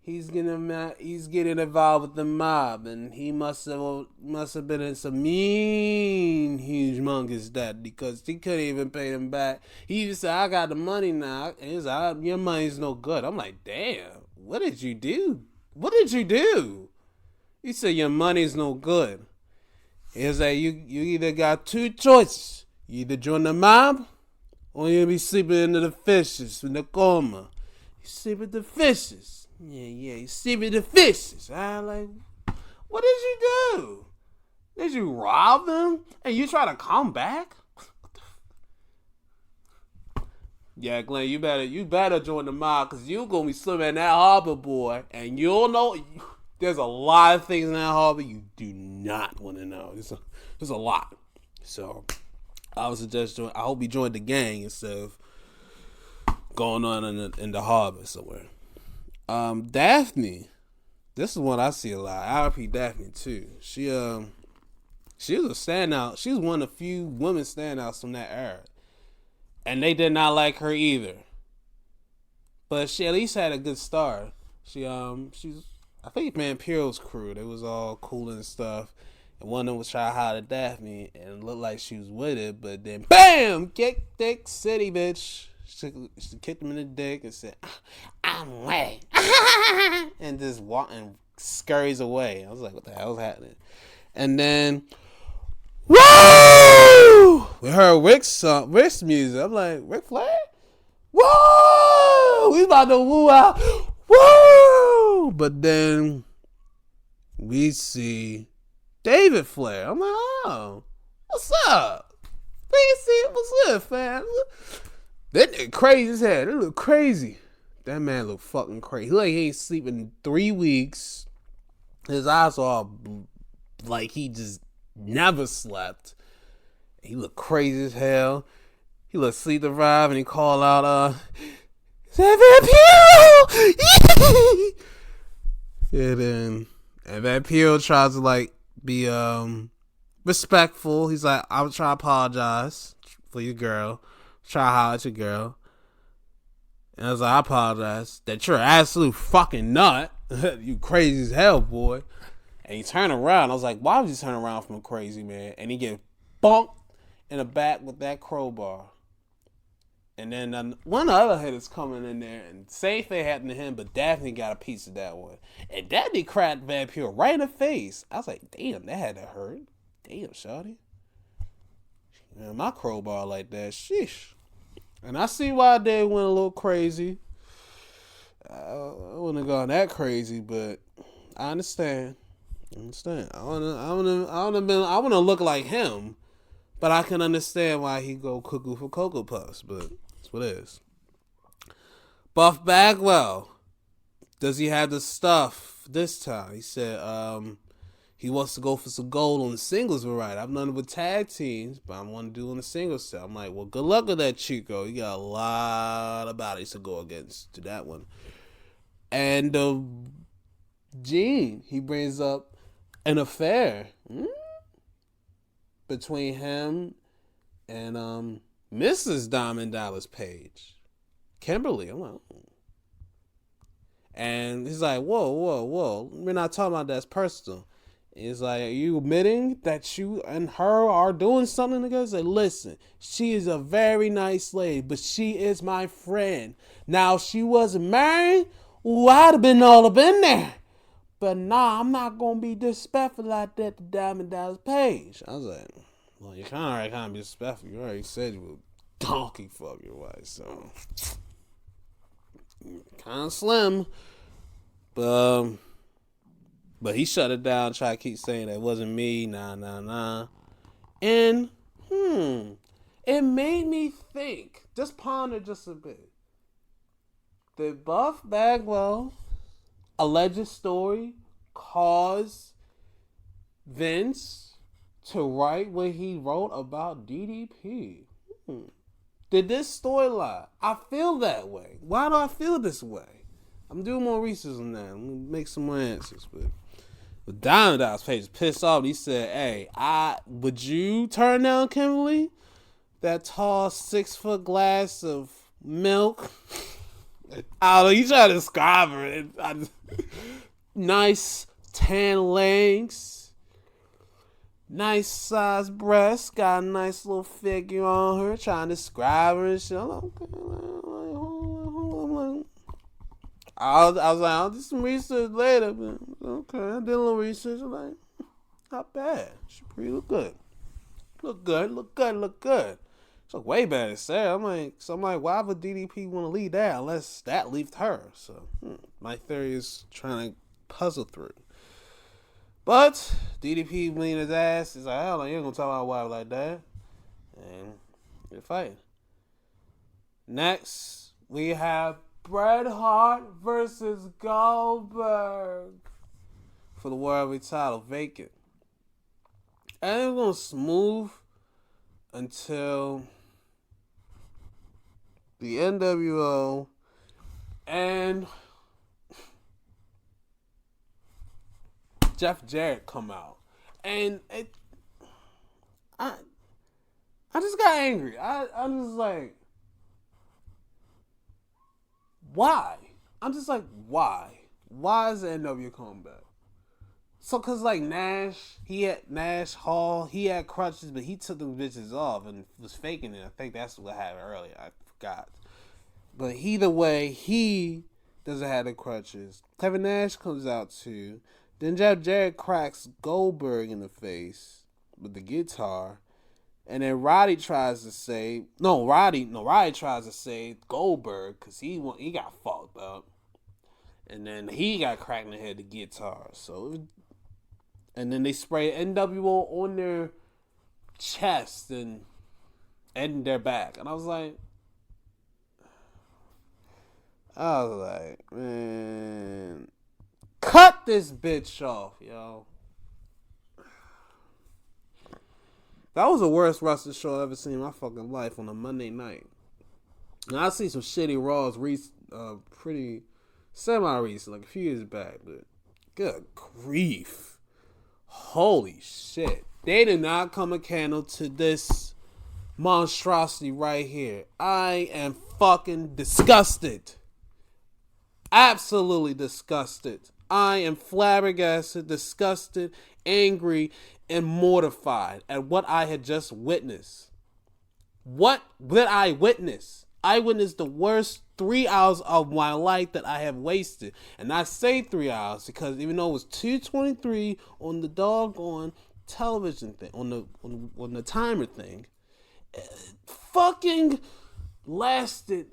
He's getting involved with the mob, and he must have been in some mean, humongous debt because he couldn't even pay them back. He just said, "I got the money now," and he's like, "Your money's no good." I'm like, "Damn, what did you do? What did you do?" He said, "Your money's no good." He's like, "You either got two choices: you either join the mob, or you'll be sleeping under the fishes in the coma. You sleep with the fishes." Yeah, you sleep with the fishes. I'm like, what did you do? Did you rob them? And you try to come back? Yeah, Glenn, you better join the mob, because you're going to be swimming in that harbor, boy. And you'll know, there's a lot of things in that harbor you do not want to know. There's a lot. So, I would suggest I hope you join the gang instead of going on in the harbor somewhere. Daphne, this is one I see a lot. RP Daphne too. She was a standout. She was one of the few women standouts from that era, and they did not like her either. But she at least had a good start. She's I think Vampiro's crew. They was all cool and stuff, and one of them was trying to holler at Daphne, and it looked like she was with it. But then, bam, kick dick city, bitch. She kicked him in the dick and said, "I'm ready," and just walked and scurries away. I was like, what the hell's happening? And then, woo! We heard Rick's music. I'm like, Ric Flair? Woo! We about to woo out. Woo! But then we see David Flair. I'm like, oh, what's up? What's up, fam? That nigga crazy as hell. That look crazy. That man look fucking crazy. He like he ain't sleeping in 3 weeks. His eyes are all like he just never slept. He look crazy as hell. He look sleep deprived, and he call out, Vampiro! And Vampiro tries to like be respectful. He's like, I'm trying to apologize for your girl. Try to holler at your girl. And I was like, I apologize that you're an absolute fucking nut. You crazy as hell, boy. And he turned around. I was like, why would you turn around from a crazy man? And he get bumped in the back with that crowbar. And then one of the other hitters coming in there, and same thing happened to him, but Daphne got a piece of that one. And Daphne cracked Vampiro right in the face. I was like, damn, that had to hurt. Damn, shawty. Man, my crowbar like that, sheesh. And I see why they went a little crazy. I wouldn't have gone that crazy, but I understand. I wanna look like him, but I can understand why he go cuckoo for Cocoa Puffs. But that's what it is. Buff Bagwell, does he have the stuff this time? He said he wants to go for some gold on the singles variety. I've done it with tag teams, but I want to do on the singles set. I'm like, well, good luck with that, Chico. You got a lot of bodies to go against to that one. And Gene, he brings up an affair between him and Mrs. Diamond Dallas Page, Kimberly. I'm like, and he's like, whoa. We're not talking about that's personal. He's like, are you admitting that you and her are doing something together? He's like, listen, she is a very nice lady, but she is my friend. Now, if she wasn't married, I'd have been all up in there. But nah, I'm not going to be disrespectful like that to Diamond Dallas Page. I was like, well, you kind of be disrespectful. You already said you would donkey fuck your wife, so kind of slim. But he shut it down, tried to keep saying that it wasn't me, nah. And, it made me think, just ponder just a bit. Did Buff Bagwell's alleged story cause Vince to write what he wrote about DDP? Did this storyline? I feel that way. Why do I feel this way? I'm doing more research on that. I'm going to make some more answers. But Diamond Dallas Page is pissed off. He said, hey, would you turn down Kimberly? That tall 6-foot glass of milk? I don't know. You try to describe her. Nice tan legs. Nice size breasts, got a nice little figure on her, trying to describe her and shit. I'm like, okay, I was like, I'll do some research later, but okay, I did a little research. I'm like, not bad. She pretty look good. Look good. So way better than Sarah. I'm like, why would DDP want to leave that unless that left her? So my theory is trying to puzzle through. But DDP leaned his ass. He's like, hell no, you ain't gonna talk about wife like that. And they're fighting. Next, we have Bret Hart versus Goldberg for the World Heavyweight title vacant. And it was gonna smooth until the NWO and Jeff Jarrett come out, and I just got angry. I'm just like, why? I'm just like, why? Why is the NWO coming back? So, cause like Nash Hall, he had crutches, but he took them bitches off and was faking it. I think that's what happened earlier. I forgot. But either way, he doesn't have the crutches. Kevin Nash comes out too. Then Jeff Jarrett cracks Goldberg in the face with the guitar. And then Roddy tries to save Goldberg because he got fucked up. And then he got cracked in the head with the guitar. And then they spray NWO on their chest and their back. And I was like, man, cut this bitch off, yo. That was the worst wrestling show I've ever seen in my fucking life on a Monday night. Now, I see some shitty Raws pretty semi-recent, like a few years back, but good grief. Holy shit. They did not come a candle to this monstrosity right here. I am fucking disgusted. Absolutely disgusted. I am flabbergasted, disgusted, angry, and mortified at what I had just witnessed. What did I witness? I witnessed the worst 3 hours of my life that I have wasted. And I say 3 hours because even though it was 2:23 on the doggone television thing, on the timer thing, it fucking lasted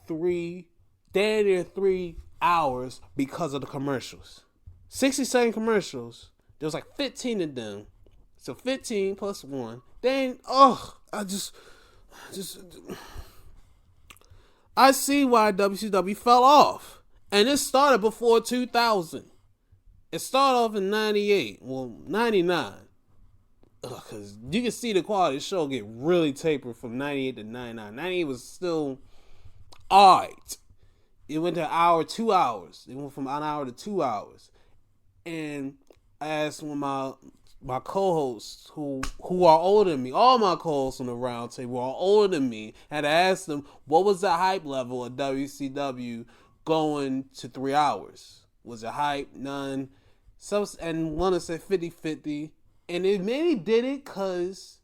damn near 3 hours because of the commercials. 60-second commercials. There was like 15 of them. So 15 plus 1. Dang, I see why WCW fell off. And it started before 2000. It started off in 98. Well, 99. Because you can see the quality of the show get really tapered from 98 to 99. 98 was still alright. It went to an hour, 2 hours. It went from an hour to 2 hours. And I asked one of my co-hosts who are older than me, all my co-hosts on the round table are older than me, and I asked them what was the hype level of WCW going to 3 hours. Was it hype? None. So, and one said 50-50. And it mainly did it because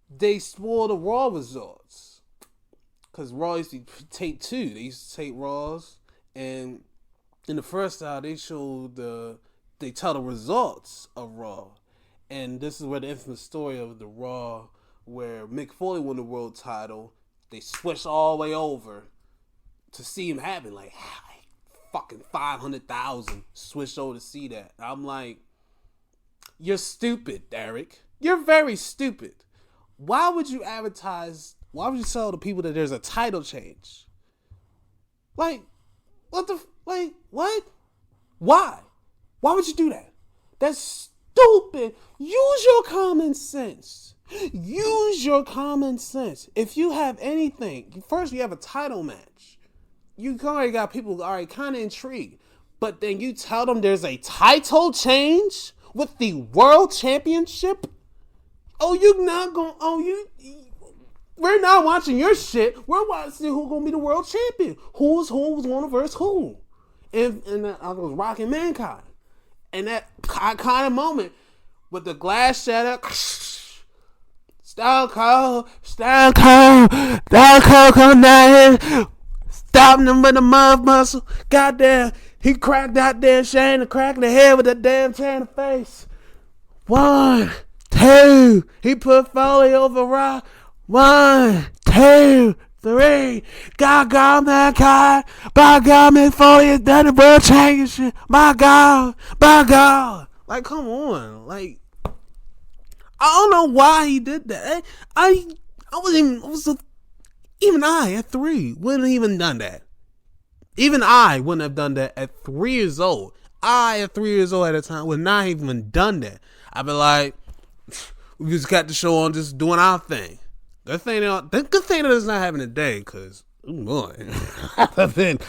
they spoiled the Raw results. Because Raw used to tape 2. They used to tape Raws. And in the first hour, they showed they tell the results of Raw. And this is where the infamous story of the Raw, where Mick Foley won the world title, they switched all the way over to see him happen. Like fucking 500,000 switched over to see that. I'm like, you're stupid, Derek. You're very stupid. Why would you advertise? Why would you tell the people that there's a title change? Like, what? Why? Why would you do that? That's stupid. Use your common sense. Use your common sense. If you have anything, first you have a title match. You already got people already kind of intrigued. But then you tell them there's a title change with the world championship? Oh, you not going? We're not watching your shit. We're watching who's gonna be the world champion. Who's gonna verse who? And I was rocking Mankind, and that kind of moment with the glass shatter. Stone Cold come down here, stopping him with the mud muscle. Goddamn. He cracked out there, Shane, and cracked the head with that damn tear in the face. 1, 2. He put Foley over Rock. 1, 2, 3. God, Mankind. By God, Mick Foley has done the world championship. My God. Like, come on. Like, I don't know why he did that. Even I at 3 wouldn't have even done that. Even I wouldn't have done that at 3 years old. I, at 3 years old at a time, would not have even done that. I'd be like, we just got the show on just doing our thing. Good thing that it's not happening today, because, oh boy, that would have been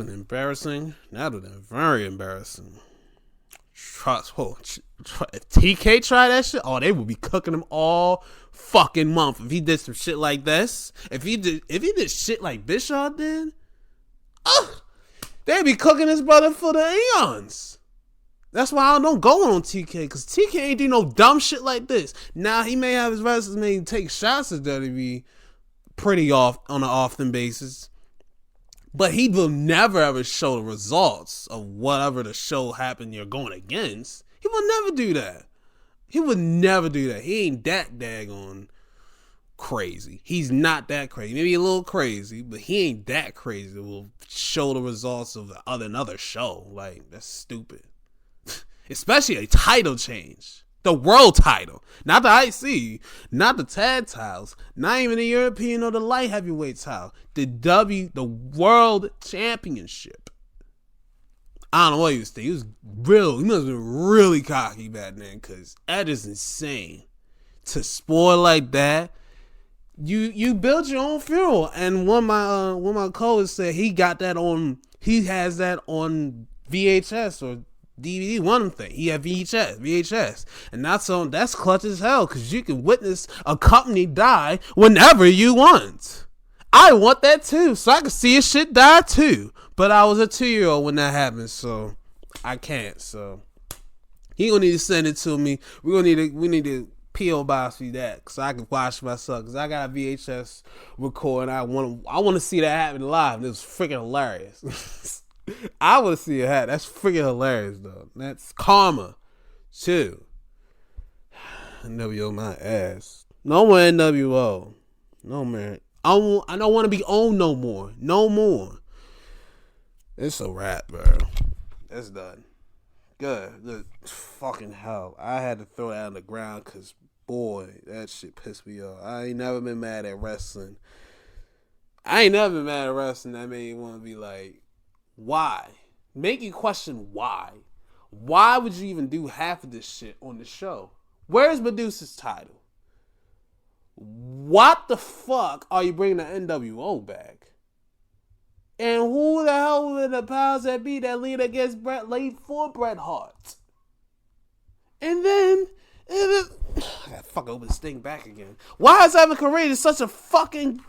embarrassing. That would have been very embarrassing. If TK tried that shit, they would be cooking him all fucking month. If he did some shit like this, if he did shit like Bischoff did, they'd be cooking his brother for the eons. That's why I don't go on TK, because TK ain't do no dumb shit like this. Now, he may have his wrestlers may take shots at WWE pretty on an often basis, but he will never ever show the results of whatever the show happened you're going against. He will never do that. He ain't that daggone crazy. He's not that crazy. Maybe a little crazy, but he ain't that crazy that will show the results of another show. Like, that's stupid. Especially a title change. The world title. Not the IC. Not the tag titles. Not even the European or the light heavyweight title. The world championship. I don't know what he was thinking. He must have been really cocky back then, because that is insane. To spoil like that. You built your own funeral, and one of my co-hosts said he has that on VHS or DVD, one thing. He had VHS, and that's clutch as hell, because you can witness a company die whenever you want. I want that too, so I can see his shit die too. But I was a 2-year-old when that happened, so I can't. So he gonna need to send it to me. We need to P.O. box me that, so I can watch myself, because I got a VHS record, and I want to see that happen live. It was freaking hilarious. I want to see it happen. That's freaking hilarious, though. That's karma, too. NWO my ass. No more NWO. No, man. I don't want to be owned no more. No more. It's a wrap, bro. It's done. Good. Fucking hell. I had to throw that on the ground, because, boy, that shit pissed me off. I ain't never been mad at wrestling. That made me want to be like, Why? Make you question why. Why would you even do half of this shit on the show? Where's Medusa's title? What the fuck are you bringing the NWO back? And who the hell were the powers that be that lead against laid for Bret Hart? And then, I gotta fuck open this thing back again. Why is Evan Courageous such a fucking...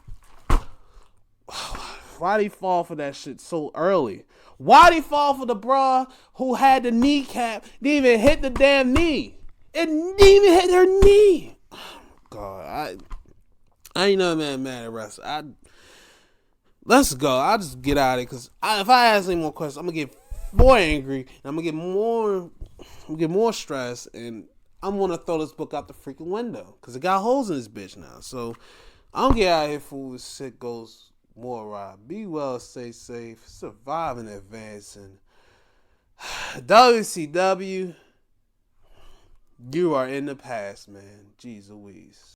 Why'd he fall for that shit so early? Why'd he fall for the bra who had the kneecap, didn't even hit the damn knee? It didn't even hit her knee. Oh, God, I ain't no man mad at wrestling. Let's go. I'll just get out of it because if I ask any more questions, I'm gonna get more angry and I'm gonna get more stressed, and I'm gonna throw this book out the freaking window because it got holes in this bitch now. So I'm gonna get out of here before this shit goes more right. Be well, stay safe, survive in advance, and WCW, you are in the past, man. Jeez Louise.